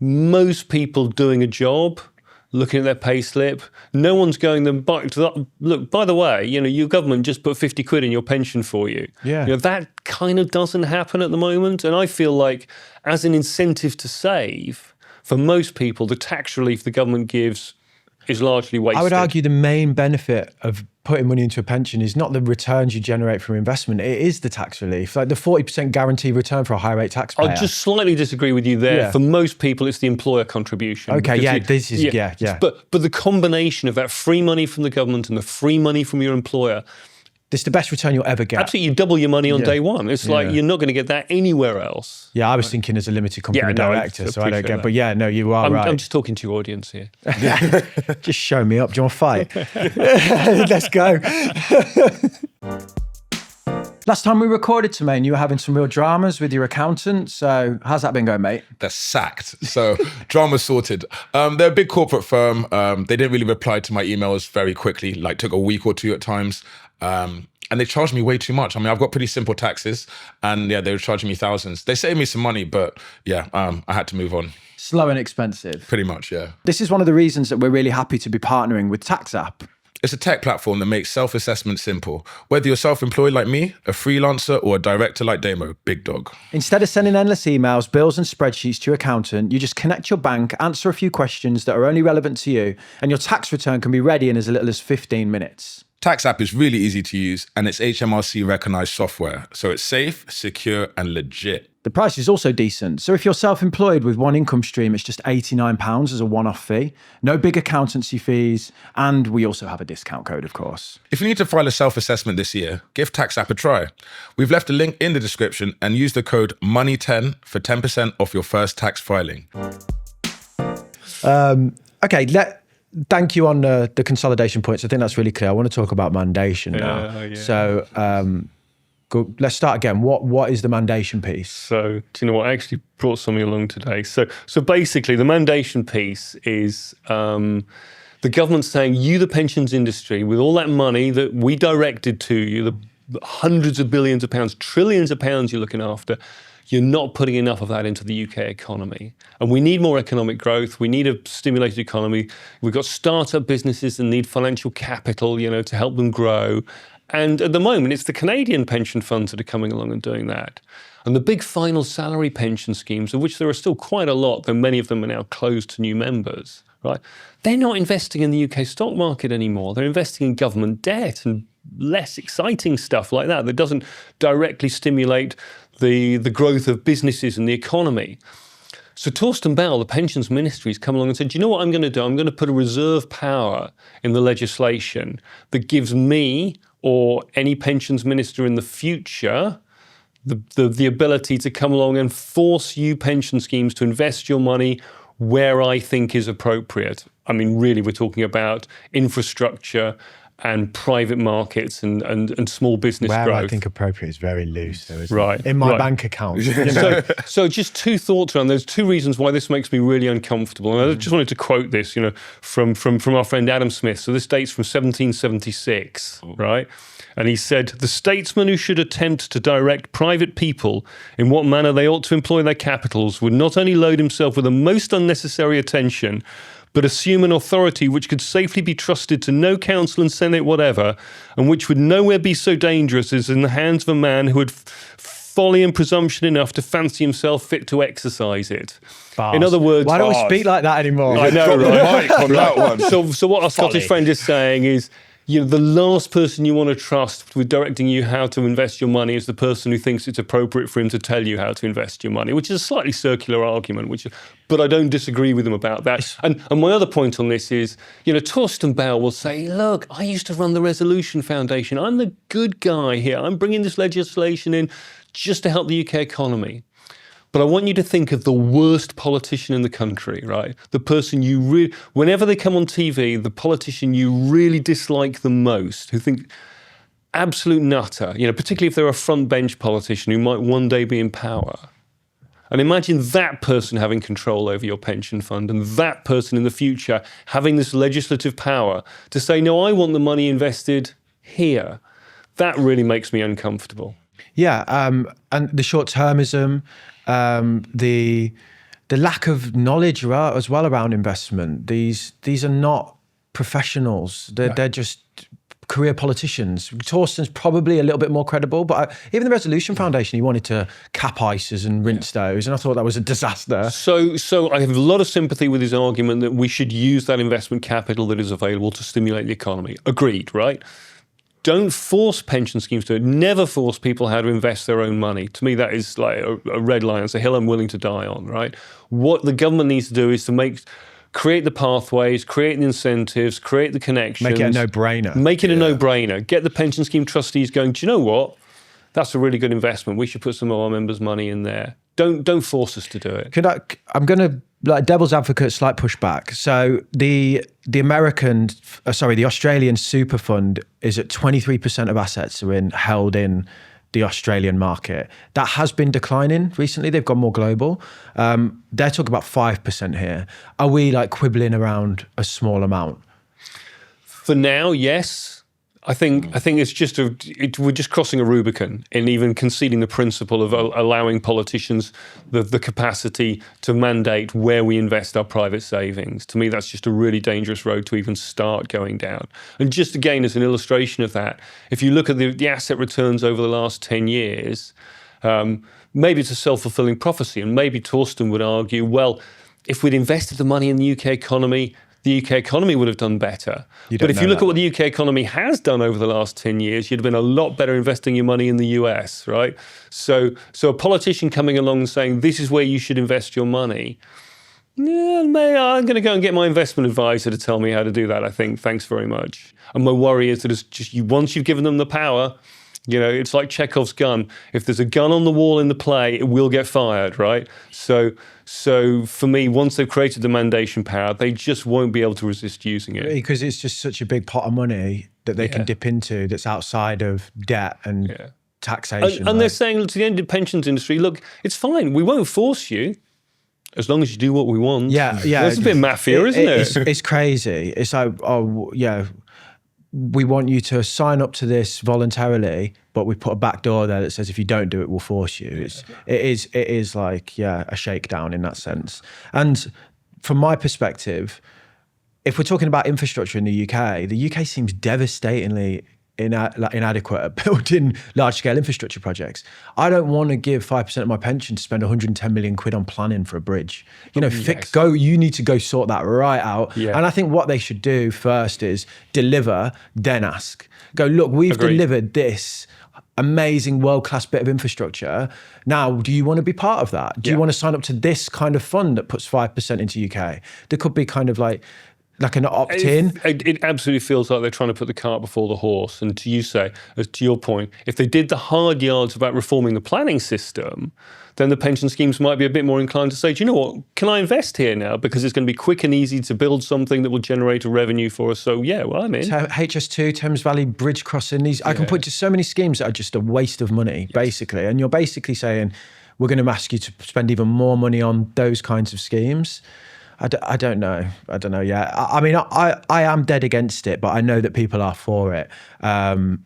Most people doing a job, looking at their pay slip, no one's going them back to that. Look, by the way, your government just put 50 quid in your pension for you. Yeah. That kind of doesn't happen at the moment. And I feel like as an incentive to save, for most people, the tax relief the government gives is largely wasted. I would argue the main benefit of putting money into a pension is not the returns you generate from investment. It is the tax relief, like the 40% guaranteed return for a high rate taxpayer. I'll just slightly disagree with you there. Yeah. For most people, it's the employer contribution. Okay, yeah. But the combination of that free money from the government and the free money from your employer, it's the best return you'll ever get. absolutely, you double your money on day one. It's like you're not going to get that anywhere else. Yeah, I was thinking as a limited company director, so I don't get. that. But yeah, no, you are right. I'm just talking to your audience here. Just show me up. Do you want to fight? Let's go. Last time we recorded, Tremaine, you were having some real dramas with your accountant. So how's that been going, mate? They're sacked. So drama sorted. They're a big corporate firm. They didn't really reply to my emails very quickly, like took a week or two at times. And they charged me way too much. I mean, I've got pretty simple taxes and yeah, they were charging me thousands. They saved me some money, but yeah, I had to move on. Slow and expensive. Pretty much, yeah. This is one of the reasons that we're really happy to be partnering with TaxZap. It's a tech platform that makes self-assessment simple. Whether you're self-employed like me, a freelancer, or a director like Damo, big dog. Instead of sending endless emails, bills and spreadsheets to your accountant, you just connect your bank, answer a few questions that are only relevant to you, and your tax return can be ready in as little as 15 minutes. TaxZap is really easy to use and it's HMRC recognized software. So it's safe, secure, and legit. The price is also decent. So if you're self-employed with one income stream, it's just £89 as a one-off fee. No big accountancy fees. And we also have a discount code, of course. If you need to file a self-assessment this year, give TaxZap a try. We've left a link in the description and use the code MONEY10 for 10% off your first tax filing. Okay, thank you on the consolidation points. I think that's really clear. I want to talk about mandation now. Yeah. So let's start again. What is the mandation piece? So, do you know what? I actually brought something along today. So basically, the mandation piece is the government saying, you, the pensions industry, with all that money that we directed to you, the hundreds of billions of pounds, trillions of pounds you're looking after, you're not putting enough of that into the UK economy. And we need more economic growth. We need a stimulated economy. We've got startup businesses that need financial capital, to help them grow. And at the moment, it's the Canadian pension funds that are coming along and doing that. And the big final salary pension schemes, of which there are still quite a lot, though many of them are now closed to new members, right? They're not investing in the UK stock market anymore. They're investing in government debt and less exciting stuff like that doesn't directly stimulate the growth of businesses and the economy. So Torsten Bell, the pensions ministry, has come along and said, do you know what I'm going to do? I'm going to put a reserve power in the legislation that gives me or any pensions minister in the future the ability to come along and force you pension schemes to invest your money where I think is appropriate. I mean, really, we're talking about infrastructure and private markets and small business growth. Where I think appropriate is very loose, though, isn't right, it? In my bank account. So just two thoughts around. There's two reasons why this makes me really uncomfortable. And I just wanted to quote this, from our friend Adam Smith. So this dates from 1776, right? And he said, the statesman who should attempt to direct private people in what manner they ought to employ their capitals would not only load himself with a most unnecessary attention, but assume an authority which could safely be trusted to no council and senate whatever, and which would nowhere be so dangerous as in the hands of a man who had folly and presumption enough to fancy himself fit to exercise it. Bars. In other words, why don't we speak like that anymore? I know, right? Mic on that one. So what our Scottish friend is saying is, the last person you want to trust with directing you how to invest your money is the person who thinks it's appropriate for him to tell you how to invest your money, which is a slightly circular argument, but I don't disagree with him about that. And my other point on this is, Torsten Bell will say, look, I used to run the Resolution Foundation. I'm the good guy here. I'm bringing this legislation in just to help the UK economy. But I want you to think of the worst politician in the country, right? The person whenever they come on TV, the politician you really dislike the most, who think absolute nutter, particularly if they're a front bench politician who might one day be in power. And imagine that person having control over your pension fund and that person in the future having this legislative power to say, no, I want the money invested here. That really makes me uncomfortable. Yeah, and the short-termism, the lack of knowledge as well around investment. These are not professionals. They're just career politicians. Torsten's probably a little bit more credible, but even the Resolution Foundation, he wanted to cap ISAs and rinse those, and I thought that was a disaster. So I have a lot of sympathy with his argument that we should use that investment capital that is available to stimulate the economy. Agreed, right? Don't force pension schemes to it. Never force people how to invest their own money. To me, that is like a red line. It's a hill I'm willing to die on, right? What the government needs to do is to create the pathways, create the incentives, create the connections. Make it a no-brainer. Make it a no-brainer. Get the pension scheme trustees going, do you know what? That's a really good investment. We should put some of our members' money in there. Don't force us to do it. I'm going to, like devil's advocate, slight pushback. So the Australian super fund is at 23% of assets held in the Australian market. That has been declining recently. They've gone more global. They're talking about 5% here. Are we like quibbling around a small amount? For now, yes. I think it's just we're just crossing a Rubicon in even conceding the principle of allowing politicians the capacity to mandate where we invest our private savings. To me, that's just a really dangerous road to even start going down. And just again, as an illustration of that, if you look at the asset returns over the last 10 years, maybe it's a self-fulfilling prophecy. And maybe Torsten would argue, well, if we'd invested the money in the UK economy, the UK economy would have done better. But if you look at what the UK economy has done over the last 10 years, you'd have been a lot better investing your money in the US, right? So a politician coming along and saying, this is where you should invest your money. Yeah, I'm going to go and get my investment advisor to tell me how to do that, I think. Thanks very much. And my worry is that it's just once you've given them the power, it's like Chekhov's gun. If there's a gun on the wall in the play, it will get fired, right? So for me, once they've created the mandation power, they just won't be able to resist using it. Because it's just such a big pot of money that they can dip into that's outside of debt and taxation. And they're saying to the end of the pensions industry, look, it's fine. We won't force you as long as you do what we want. Yeah. That's a bit mafia, isn't it? It's crazy. It's like, we want you to sign up to this voluntarily, but we put a back door there that says if you don't do it, we'll force you. It is like a shakedown in that sense. And from my perspective, if we're talking about infrastructure in the UK seems devastatingly inadequate at building large-scale infrastructure projects. I don't want to give 5% of my pension to spend 110 million quid on planning for a bridge. You need to go sort that right out. Yeah. And I think what they should do first is deliver, then ask. Go, look, we've delivered this amazing world-class bit of infrastructure. Now, do you want to be part of that? Do you want to sign up to this kind of fund that puts 5% into UK? There could be kind of like an opt-in. It absolutely feels like they're trying to put the cart before the horse. And to your point, if they did the hard yards about reforming the planning system, then the pension schemes might be a bit more inclined to say, do you know what, can I invest here now? Because it's going to be quick and easy to build something that will generate a revenue for us. So I'm in. HS2, Thames Valley Bridge Crossing, I can put just so many schemes that are just a waste of money, basically. And you're basically saying, we're going to ask you to spend even more money on those kinds of schemes. I don't know. Yeah. I mean, I am dead against it, but I know that people are for it. And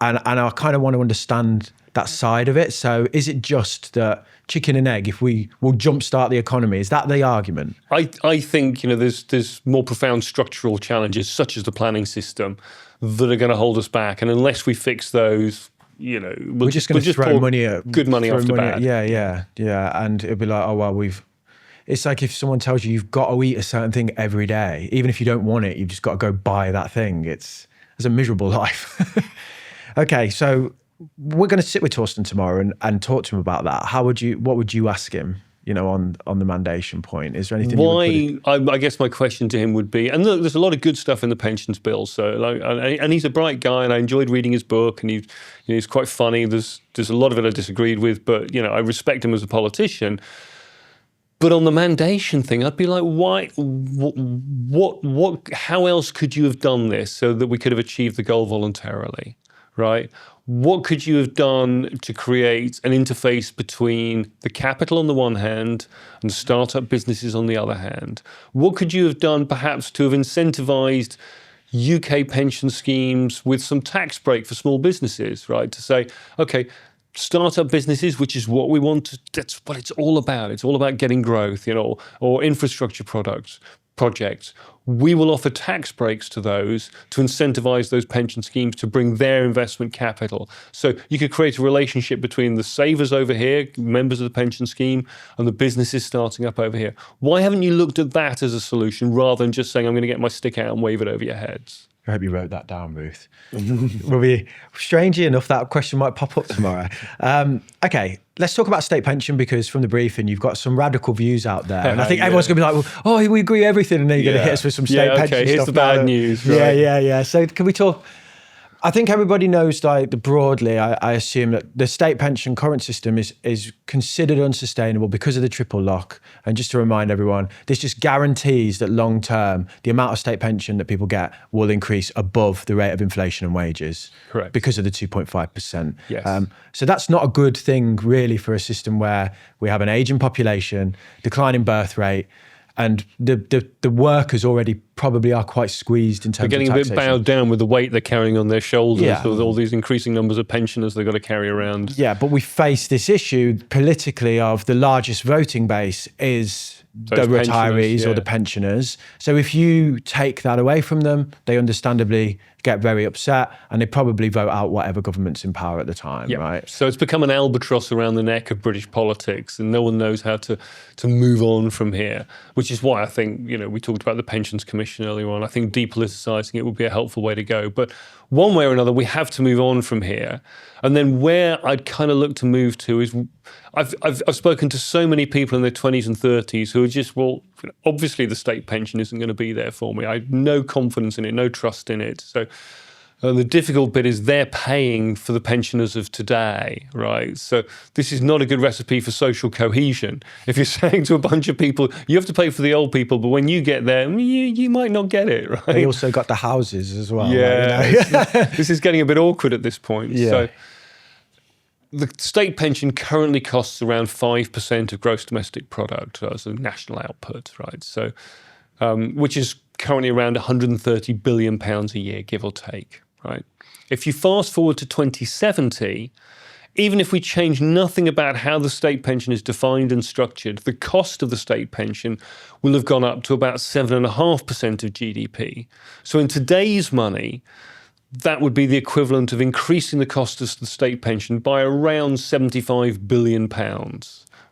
I kind of want to understand that side of it. So is it just that chicken and egg, if we will jumpstart the economy? Is that the argument? I think, there's more profound structural challenges, such as the planning system, that are going to hold us back. And unless we fix those, we're just going to throw good money after bad. Yeah. And it'll be like, it's like if someone tells you you've got to eat a certain thing every day, even if you don't want it, you've just got to go buy that thing. It's a miserable life. Okay, so we're going to sit with Torsten tomorrow and talk to him about that. What would you ask him, on the mandation point? Is there anything? I guess my question to him would be, and look, there's a lot of good stuff in the pensions bill. So, and he's a bright guy, and I enjoyed reading his book, and he's quite funny. There's a lot of it I disagreed with, but I respect him as a politician. But on the mandation thing, I'd be like, why? What? How else could you have done this so that we could have achieved the goal voluntarily, right? What could you have done to create an interface between the capital on the one hand and startup businesses on the other hand? What could you have done perhaps to have incentivized UK pension schemes with some tax break for small businesses, right? To say, okay, startup businesses, which is what we want, that's what it's all about. It's all about getting growth, or infrastructure products. projects. We will offer tax breaks to those to incentivize those pension schemes to bring their investment capital. So you could create a relationship between the savers over here, members of the pension scheme, and the businesses starting up over here. Why haven't you looked at that as a solution rather than just saying, I'm going to get my stick out and wave it over your heads? I hope you wrote that down, Ruth. Strangely enough, that question might pop up tomorrow. Okay, let's talk about state pension, because from the briefing, you've got some radical views out there. And I think everyone's going to be like, well, oh, we agree everything. And then you're going to hit us with some state pension stuff. Here's the bad news. Right? Yeah. So can we talk? I think everybody knows, like, broadly, I assume that the state pension current system is considered unsustainable because of the triple lock. And just to remind everyone, this just guarantees that long term, the amount of state pension that people get will increase above the rate of inflation and wages. Correct. Because of the 2.5%. Yes. So that's not a good thing, really, for a system where we have an aging population, declining birth rate, and the workers already probably are quite squeezed in terms of taxation. They're getting a bit bowed down with the weight they're carrying on their shoulders with all these increasing numbers of pensioners they've got to carry around. Yeah, but we face this issue politically of the largest voting base is the retirees or the pensioners. So if you take that away from them, they understandably get very upset, and they probably vote out whatever government's in power at the time, right? So it's become an albatross around the neck of British politics, and no one knows how to move on from here, which is why I think, we talked about the Pensions Commission earlier on. I think depoliticising it would be a helpful way to go. But one way or another, we have to move on from here. And then where I'd kind of look to move to is, I've spoken to so many people in their 20s and 30s who are just, well, obviously the state pension isn't going to be there for me. I have no confidence in it, no trust in it. So the difficult bit is they're paying for the pensioners of today, right? So this is not a good recipe for social cohesion. If you're saying to a bunch of people, you have to pay for the old people, but when you get there, you might not get it, right? They also got the houses as well. This is getting a bit awkward at this point. Yeah. So the state pension currently costs around 5% of gross domestic product as a national output, right? So, which is currently around £130 billion a year, give or take, right? If you fast forward to 2070, even if we change nothing about how the state pension is defined and structured, the cost of the state pension will have gone up to about 7.5% of GDP. So in today's money, that would be the equivalent of increasing the cost of the state pension by around £75 billion,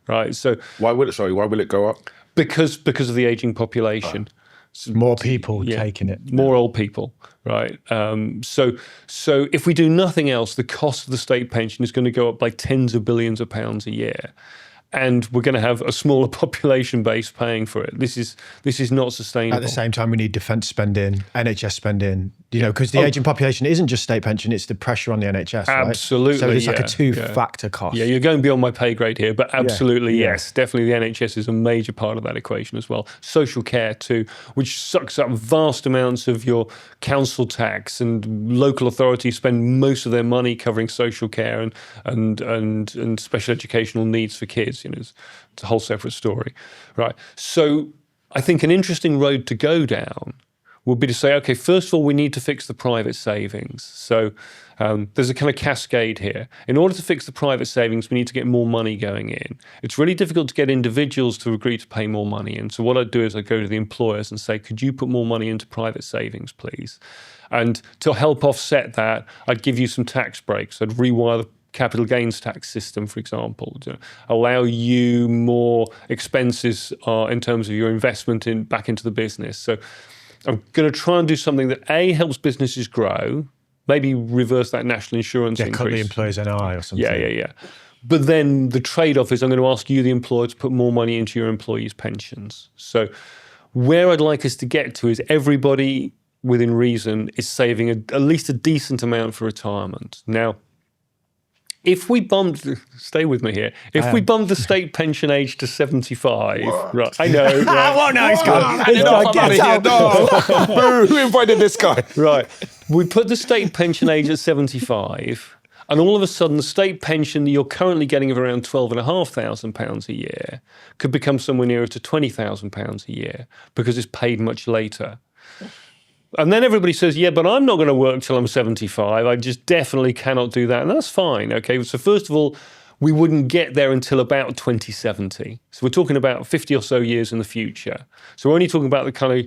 right? So why will it go up? Because of the aging population. More people taking it. More old people, right? So if we do nothing else, the cost of the state pension is going to go up by tens of billions of pounds a year. And we're going to have a smaller population base paying for it. This is not sustainable. At the same time, we need defence spending, NHS spending, because the ageing population isn't just state pension, it's the pressure on the NHS, absolutely, right? So it's like a two-factor cost. Yeah, you're going beyond my pay grade here, but absolutely, yes. Definitely the NHS is a major part of that equation as well. Social care too, which sucks up vast amounts of your council tax, and local authorities spend most of their money covering social care and special educational needs for kids. It's a whole separate story, right? So I think an interesting road to go down would be to say, okay, first of all, we need to fix the private savings. So there's a kind of cascade here. In order to fix the private savings, we need to get more money going in. It's really difficult to get individuals to agree to pay more money in. So what I'd do is I'd go to the employers and say, could you put more money into private savings, please? And to help offset that, I'd give you some tax breaks. I'd rewire the capital gains tax system, for example, to allow you more expenses in terms of your investment back into the business. So I'm going to try and do something that A, helps businesses grow, maybe reverse that national insurance increase. Cut the employer's NI or something. Yeah. But then the trade-off is I'm going to ask you, the employer, to put more money into your employees' pensions. So where I'd like us to get to is everybody within reason is saving at least a decent amount for retirement. Now, if we bumped, stay with me here, if we bumped the state pension age to 75, right? I know, right? Well, no, it's gone. Who invited this guy? Right. We put the state pension age at 75, and all of a sudden the state pension that you're currently getting of around £12,500 a year could become somewhere nearer to £20,000 a year because it's paid much later. And then everybody says, yeah, but I'm not going to work till I'm 75. I just definitely cannot do that. And that's fine, okay? So first of all, we wouldn't get there until about 2070. So we're talking about 50 or so years in the future. So we're only talking about the kind of...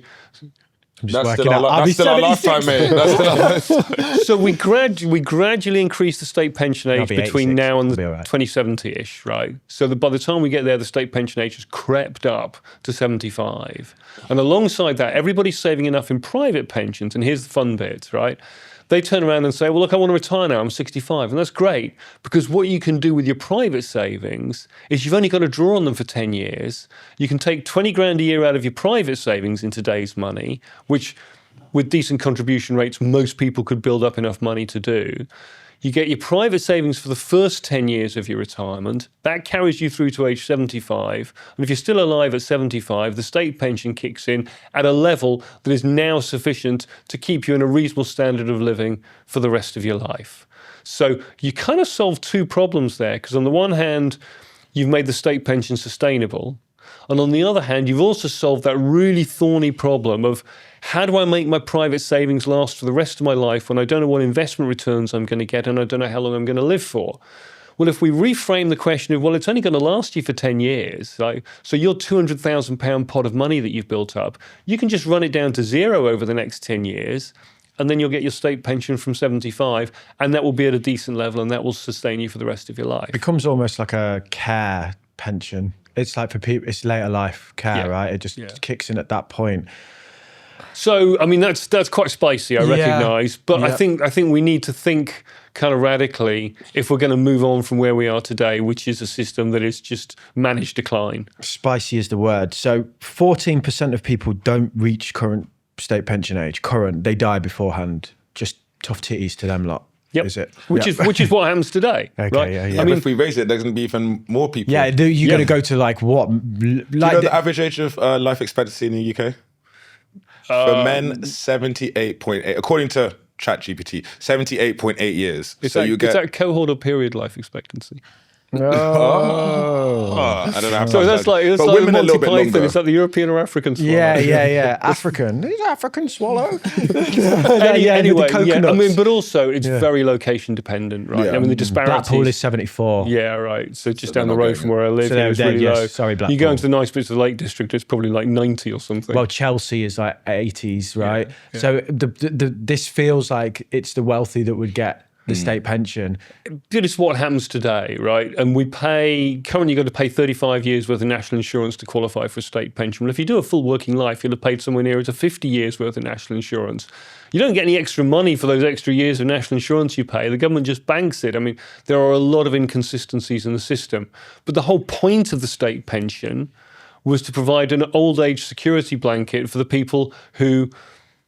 That's still our lifetime, mate. That's still our lifetime. So we gradually increase the state pension age between 86. now and the I'll be all right. 2070-ish, right? So that by the time we get there, the state pension age has crept up to 75. And alongside that, everybody's saving enough in private pensions, and here's the fun bit, right? They turn around and say, well, look, I want to retire now, I'm 65. And that's great, because what you can do with your private savings is you've only got to draw on them for 10 years. You can take 20 grand a year out of your private savings in today's money, which with decent contribution rates, most people could build up enough money to do. You get your private savings for the first 10 years of your retirement. That carries you through to age 75. And if you're still alive at 75, the state pension kicks in at a level that is now sufficient to keep you in a reasonable standard of living for the rest of your life. So you kind of solve two problems there, because on the one hand, you've made the state pension sustainable. And on the other hand, you've also solved that really thorny problem of how do I make my private savings last for the rest of my life when I don't know what investment returns I'm going to get and I don't know how long I'm going to live for? Well, if we reframe the question of, well, it's only going to last you for 10 years, right? So your £200,000 pot of money that you've built up, you can just run it down to zero over the next 10 years, and then you'll get your state pension from 75, and that will be at a decent level, and that will sustain you for the rest of your life. It becomes almost like a care pension. It's like for people, it's later life care, right? It just kicks in at that point. So, I mean, that's quite spicy, I recognise, but I think we need to think kind of radically if we're going to move on from where we are today, which is a system that is just managed decline. Spicy is the word. So 14% of people don't reach current state pension age. They die beforehand. Just tough titties to them lot. Yep. Is it? Which is what happens today, Okay, right? yeah. I mean, if we raise it, there's going to be even more people. Yeah, you're going to go to like what? Do you know the average age of life expectancy in the UK? For men, 78.8, according to ChatGPT, 78.8 years. Is that cohort or period life expectancy? I don't know. So that's like women the a little bit Monty Python. longer. Is that the European or African swallow? Yeah. African. Is African swallow? Anyway, coconuts. I mean, but also it's very location dependent, right? Yeah. I mean, the disparities. Blackpool is 74. Yeah, right. So just down the road from where I live, So it's really low. Sorry, Blackpool. You go into the nice bits of the Lake District, it's probably like 90 or something. Well, Chelsea is like 80s, right? Yeah. So this feels like it's the wealthy that would get the state pension. But it's what happens today, right? And currently you've got to pay 35 years worth of national insurance to qualify for a state pension. Well, if you do a full working life, you'll have paid somewhere nearer to 50 years worth of national insurance. You don't get any extra money for those extra years of national insurance you pay. The government just banks it. I mean, there are a lot of inconsistencies in the system. But the whole point of the state pension was to provide an old age security blanket for the people who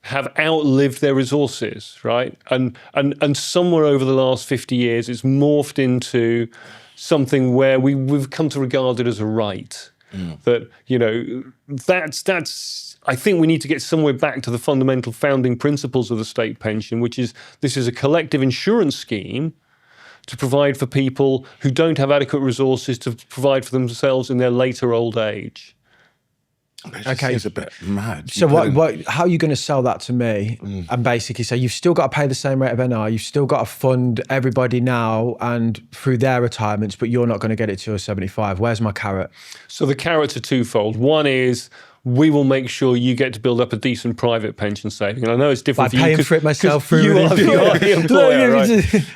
have outlived their resources, right? And somewhere over the last 50 years, it's morphed into something where we've come to regard it as a right. That, that's I think we need to get somewhere back to the fundamental founding principles of the state pension, which is this is a collective insurance scheme to provide for people who don't have adequate resources to provide for themselves in their later old age. Okay, it's a bit mad. So how are you going to sell that to me and basically say you've still got to pay the same rate of NI, you've still got to fund everybody now and through their retirements, but you're not going to get it till 75. Where's my carrot? So the carrots are twofold. One is we will make sure you get to build up a decent private pension saving. And I know it's different By for you. paying for it myself through you are the employer, right?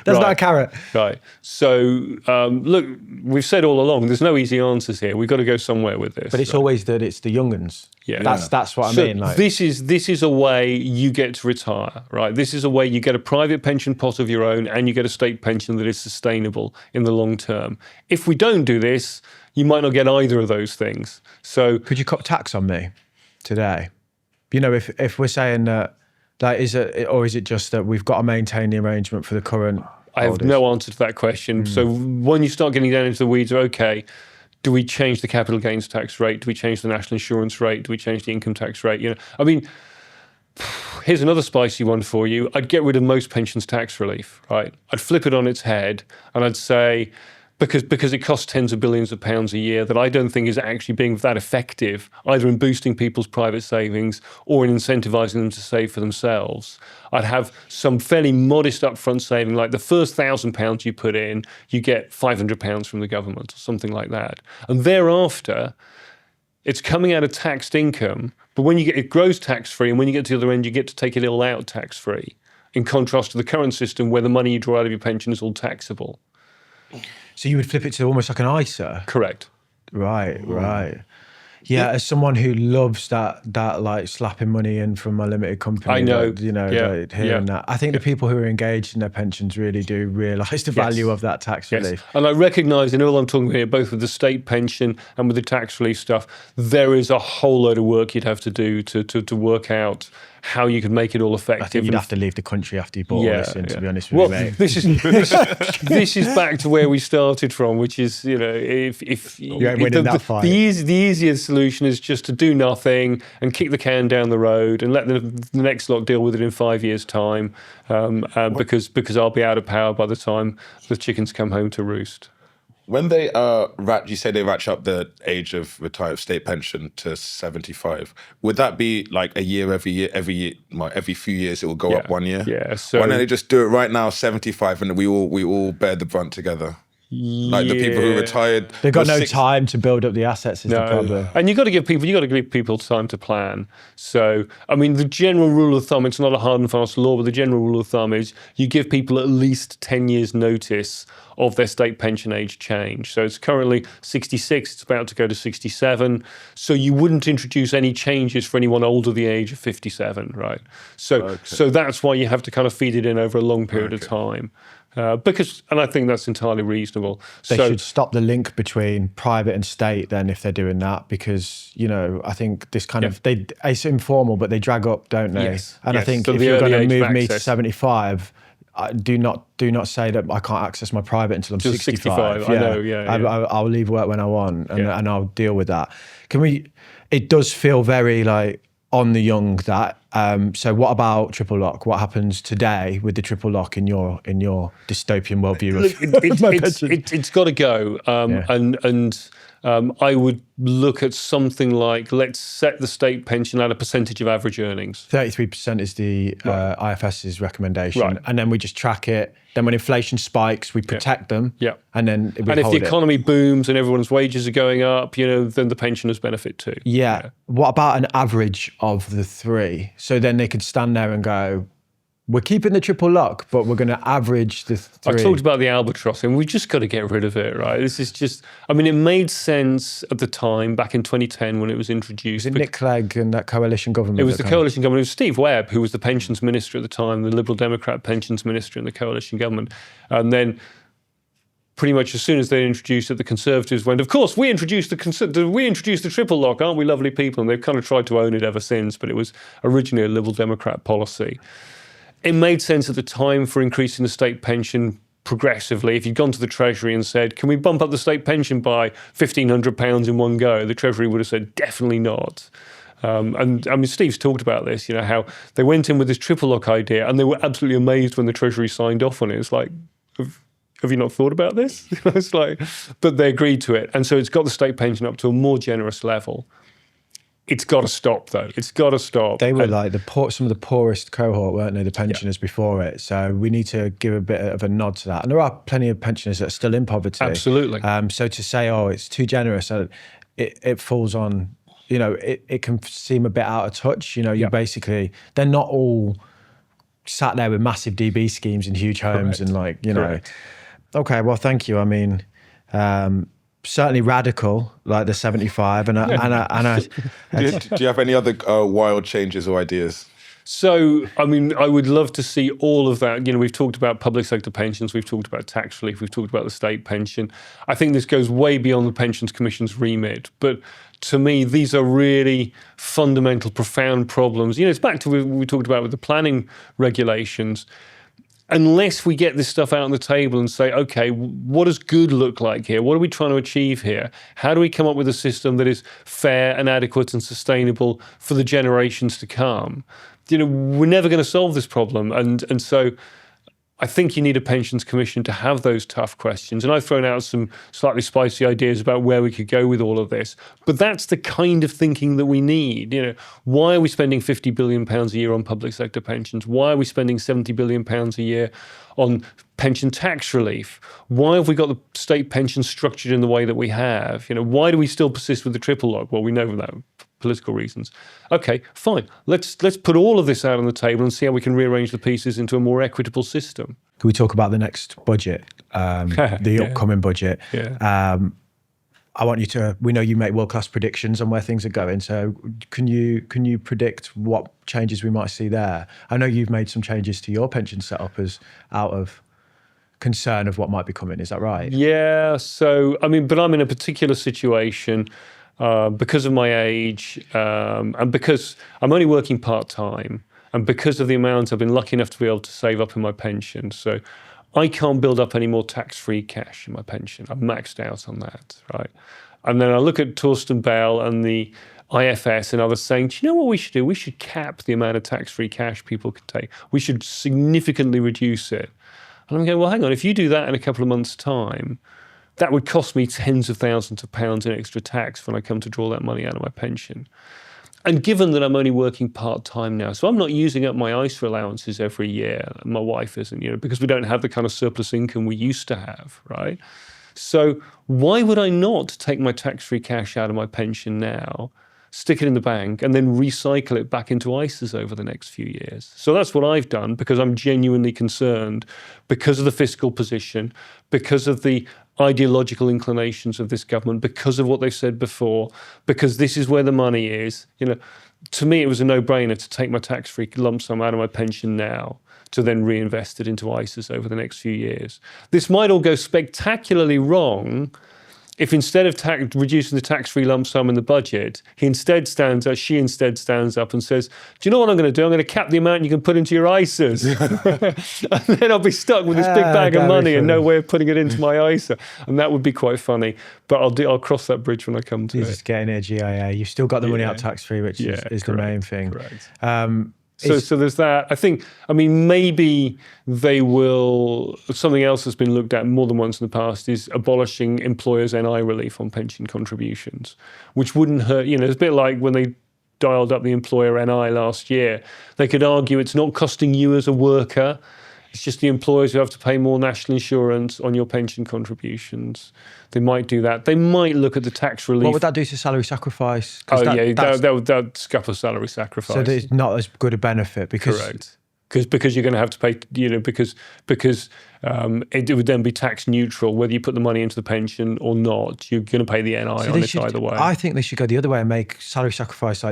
That's not a carrot. Right. So, look, we've said all along, there's no easy answers here. We've got to go somewhere with this. But it's always that it's the young'uns. Yeah. That's what I mean. Like, this is a way you get to retire, right? This is a way you get a private pension pot of your own and you get a state pension that is sustainable in the long term. If we don't do this, you might not get either of those things. So could you cut tax on me today? If we're saying that is it, or is it just that we've got to maintain the arrangement for the current I have holders? no answer to that question. So when you start getting down into the weeds, okay, do we change the capital gains tax rate? Do we change the national insurance rate? Do we change the income tax rate? I mean, here's another spicy one for you. I'd get rid of most pensions tax relief, right? I'd flip it on its head and I'd say because it costs tens of billions of pounds a year that I don't think is actually being that effective, either in boosting people's private savings or in incentivising them to save for themselves. I'd have some fairly modest upfront saving, like the first £1,000 you put in, you get £500 from the government or something like that. And thereafter, it's coming out of taxed income, but when you get it grows tax-free, and when you get to the other end, you get to take it all out tax-free, in contrast to the current system where the money you draw out of your pension is all taxable. So you would flip it to almost like an ISA? Correct. Right. Yeah, as someone who loves that like slapping money in from my limited company, I know, like, like hearing that. I think the people who are engaged in their pensions really do realise the value of that tax relief. And I recognise in all I'm talking about here, both with the state pension and with the tax relief stuff, there is a whole load of work you'd have to do to work out how you could make it all effective. I think you'd have to leave the country after you bought all this in, to be honest with you, mate. This is back to where we started from, which is, if you ain't winning that fight. The easier solution is just to do nothing and kick the can down the road and let the next lot deal with it in 5 years' time, because I'll be out of power by the time the chickens come home to roost. When they you say they ratchet up the age of retired state pension to 75, would that be like a year every few years it will go up 1 year? Yeah. So why don't they just do it right now, 75, and we all bear the brunt together? Like the people who retired, they've got no time to build up the assets. Is the problem. And you got to give people time to plan. So, I mean, the general rule of thumb, it's not a hard and fast law, but the general rule of thumb is you give people at least 10 years notice of their state pension age change. So it's currently 66, it's about to go to 67. So you wouldn't introduce any changes for anyone older the age of 57, right? So that's why you have to kind of feed it in over a long period of time. And I think that's entirely reasonable. They should stop the link between private and state then if they're doing that, because, I think this kind of, it's informal, but they drag up, don't they? Yes. And I think if you're going to move me to 75, do not say that I can't access my private until I'm 65. I know, I'll leave work when I want and I'll deal with that. It does feel very like on the young that. So what about triple lock? What happens today with the triple lock in your dystopian worldview? It's got to go. I would look at something like, let's set the state pension at a percentage of average earnings. 33% is the IFS's recommendation. Right. And then we just track it. Then when inflation spikes, we protect them. Yeah. And then if the economy booms and everyone's wages are going up, then the pensioners benefit too. Yeah. What about an average of the three? So then they could stand there and go, we're keeping the triple lock, but we're going to average the three. I talked about the albatross, and we just got to get rid of it, right? This is just, it made sense at the time, back in 2010 when it was introduced. Was it Nick Clegg and that coalition government? It was the coalition government. It was Steve Webb, who was the pensions minister at the time, the Liberal Democrat pensions minister in the coalition government. And then pretty much as soon as they introduced it, the Conservatives went, of course, we introduced the triple lock, aren't we lovely people? And they've kind of tried to own it ever since, but it was originally a Liberal Democrat policy. It made sense at the time for increasing the state pension progressively. If you'd gone to the Treasury and said, can we bump up the state pension by £1,500 in one go? The Treasury would have said, definitely not. Steve's talked about this, how they went in with this triple lock idea and they were absolutely amazed when the Treasury signed off on it. It's like, have you not thought about this? It's like, but they agreed to it. And so it's got the state pension up to a more generous level. It's got to stop, though. It's got to stop. They were like some of the poorest cohort, weren't they, the pensioners before it? So we need to give a bit of a nod to that. And there are plenty of pensioners that are still in poverty. Absolutely. So to say, it's too generous, it falls on, it can seem a bit out of touch. You basically, they're not all sat there with massive DB schemes in huge homes. Correct. And Okay, well, thank you. Certainly radical, like the 75, and do you have any other wild changes or ideas? So, I would love to see all of that. We've talked about public sector pensions, we've talked about tax relief, we've talked about the state pension. I think this goes way beyond the Pensions Commission's remit. But to me, these are really fundamental, profound problems. It's back to what we talked about with the planning regulations. Unless we get this stuff out on the table and say, okay, what does good look like here? What are we trying to achieve here? How do we come up with a system that is fair and adequate and sustainable for the generations to come? We're never going to solve this problem. And so I think you need a pensions commission to have those tough questions. And I've thrown out some slightly spicy ideas about where we could go with all of this. But that's the kind of thinking that we need. Why are we spending £50 billion a year on public sector pensions? Why are we spending £70 billion a year on pension tax relief? Why have we got the state pension structured in the way that we have? Why do we still persist with the triple lock? Well, we know that political reasons. Okay, fine. Let's put all of this out on the table and see how we can rearrange the pieces into a more equitable system. Can we talk about the next budget, the upcoming budget? Yeah. I want you to. We know you make world-class predictions on where things are going. So can you predict what changes we might see there? I know you've made some changes to your pension setup as out of concern of what might be coming. Is that right? Yeah. So but I'm in a particular situation. Because of my age and because I'm only working part-time and because of the amount I've been lucky enough to be able to save up in my pension. So I can't build up any more tax-free cash in my pension. I'm maxed out on that, right? And then I look at Torsten Bell and the IFS and others saying, do you know what we should do? We should cap the amount of tax-free cash people can take. We should significantly reduce it. And I'm going, well, hang on, if you do that in a couple of months' time, that would cost me tens of thousands of pounds in extra tax when I come to draw that money out of my pension. And given that I'm only working part-time now, so I'm not using up my ISA allowances every year, my wife isn't, because we don't have the kind of surplus income we used to have, right? So why would I not take my tax-free cash out of my pension now, stick it in the bank, and then recycle it back into ISAs over the next few years? So that's what I've done because I'm genuinely concerned because of the fiscal position, because of the ideological inclinations of this government, because of what they've said before, because this is where the money is. To me, it was a no-brainer to take my tax-free lump sum out of my pension now to then reinvest it into ISAs over the next few years. This might all go spectacularly wrong if instead of reducing the tax-free lump sum in the budget, she instead stands up and says, do you know what I'm going to do? I'm going to cap the amount you can put into your ISAs. And then I'll be stuck with this big bag of money and no way of putting it into my ISA. And that would be quite funny. But I'll cross that bridge when I come to it. Just getting a GIA. You've still got the money out tax-free, which is correct, the main thing. Correct. So there's that. I think, maybe they will, something else that's been looked at more than once in the past is abolishing employers' NI relief on pension contributions, which wouldn't hurt, it's a bit like when they dialed up the employer NI last year. They could argue it's not costing you as a worker, it's just the employers who have to pay more national insurance on your pension contributions. They might do that. They might look at the tax relief. What would that do to salary sacrifice? That scupper salary sacrifice. So there's not as good a benefit because... Correct. Because you're going to have to pay, because it would then be tax neutral, whether you put the money into the pension or not. You're going to pay the NI on it either way. I think they should go the other way and make salary sacrifice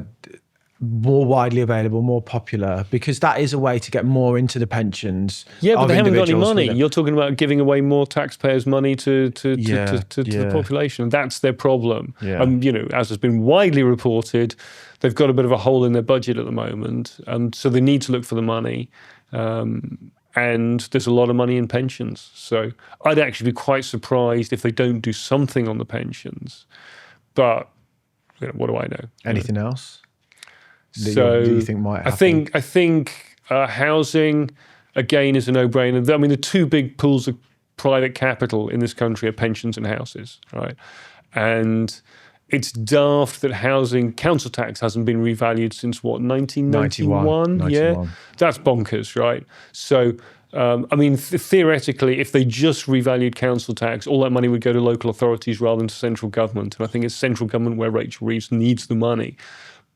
more widely available, more popular, because that is a way to get more into the pensions. Yeah, but they haven't got any money. You're talking about giving away more taxpayers' money to the population. That's their problem. Yeah. As has been widely reported, they've got a bit of a hole in their budget at the moment, so they need to look for the money. And there's a lot of money in pensions. So I'd actually be quite surprised if they don't do something on the pensions. But what do I know? Anything else? So do you think might happen? I think housing, again, is a no-brainer. The two big pools of private capital in this country are pensions and houses, right? And it's daft that housing council tax hasn't been revalued since, 1991? 91. Yeah, that's bonkers, right? So, theoretically, if they just revalued council tax, all that money would go to local authorities rather than to central government. And I think it's central government where Rachel Reeves needs the money.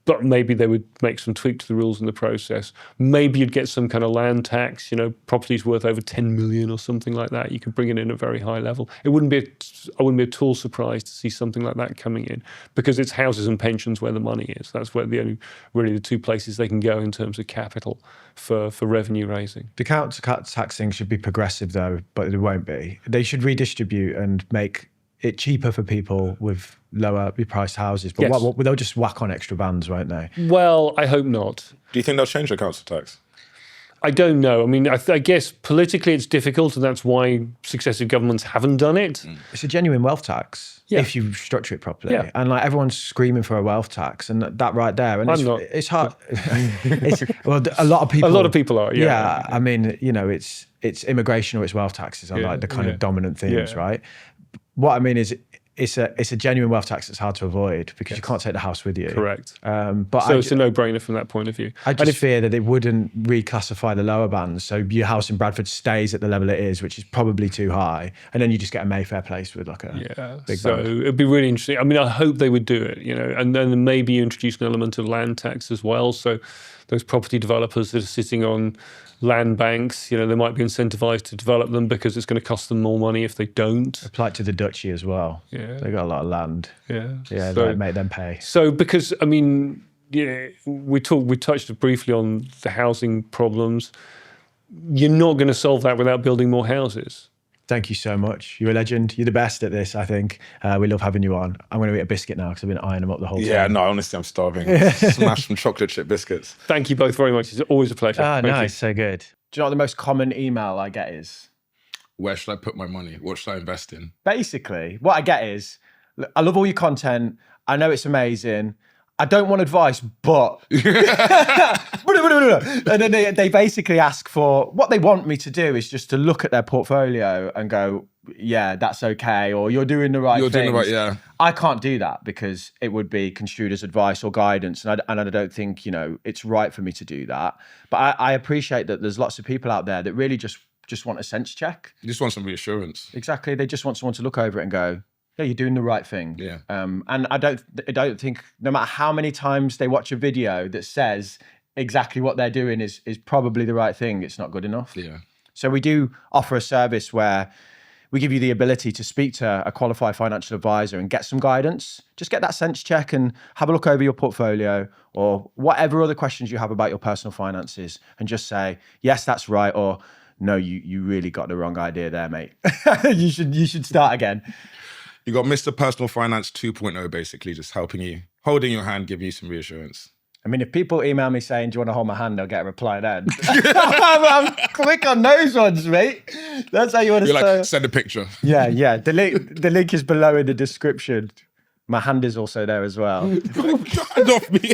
But maybe they would make some tweak to the rules in the process. Maybe you'd get some kind of land tax, properties worth over 10 million or something like that. You could bring it in at a very high level. I wouldn't be at all surprised to see something like that coming in, because it's houses and pensions where the money is. That's where the two places they can go in terms of capital for revenue raising. The council taxing should be progressive though, but it won't be. They should redistribute and make it cheaper for people with lower priced houses, but yes. They'll just whack on extra bands, won't they? Well, I hope not. Do you think they'll change the council tax? I don't know. I mean, I guess politically it's difficult, and that's why successive governments haven't done it. It's a genuine wealth tax if you structure it properly. Yeah. And like everyone's screaming for a wealth tax, and that right there. And it's hard. Well, a lot of people. A lot of people are. Yeah. I mean, you know, it's immigration or it's wealth taxes are like the kind of dominant themes, right? What I mean is, it's a genuine wealth tax that's hard to avoid because you can't take the house with you. Correct. But so it's a no-brainer from that point of view. I just fear that it wouldn't reclassify the lower bands. So your house in Bradford stays at the level it is, which is probably too high. And then you just get a Mayfair place with like a big so bank. it'd be really interesting. I mean, I hope they would do it, you know, and then maybe you introduce an element of land tax as well. So those property developers that are sitting on land banks, you know, they might be incentivized to develop them because it's going to cost them more money if they don't. Apply it to the duchy as well. Yeah. They got a lot of land. Yeah. Yeah, So, they make them pay. so because, I mean, yeah, we touched briefly on the housing problems. You're not going to solve that without building more houses. Thank you so much. You're a legend. You're the best at this, I think. We love having you on. I'm going to eat a biscuit now because I've been eyeing them up the whole time. Yeah, no, honestly, I'm starving. Smash some chocolate chip biscuits. Thank you both very much. It's always a pleasure. Oh, Thank nice. you. So good. Do you know what the most common email I get is? Where should I put my money? What should I invest in? Basically, what I get is, look, I love all your content. I know it's amazing. I don't want advice, but... And then they basically ask for... What they want me to do is just to look at their portfolio and go, yeah, that's okay, or you're doing the right thing. You're doing the right, yeah. I can't do that because it would be construed as advice or guidance, and I don't think, you know, it's right for me to do that. But I appreciate that there's lots of people out there that really just want a sense check. You just want some reassurance. Exactly. They just want someone to look over it and go, yeah, you're doing the right thing. Yeah. And I don't think, no matter how many times they watch a video that says exactly what they're doing is probably the right thing, it's not good enough. Yeah. So we do offer a service where we give you the ability to speak to a qualified financial advisor and get some guidance. Just get that sense check and have a look over your portfolio or whatever other questions you have about your personal finances and just say, yes, that's right, or no, you really got the wrong idea there, mate. you should start again. You got Mr. Personal Finance 2.0, basically, just helping you, holding your hand, giving you some reassurance. I mean, if people email me saying, do you want to hold my hand, they'll get a reply then. I'm quick on those ones, mate. That's how you want to You're like, send a picture. Yeah. The link is below in the description. My hand is also there as well. Hand off me.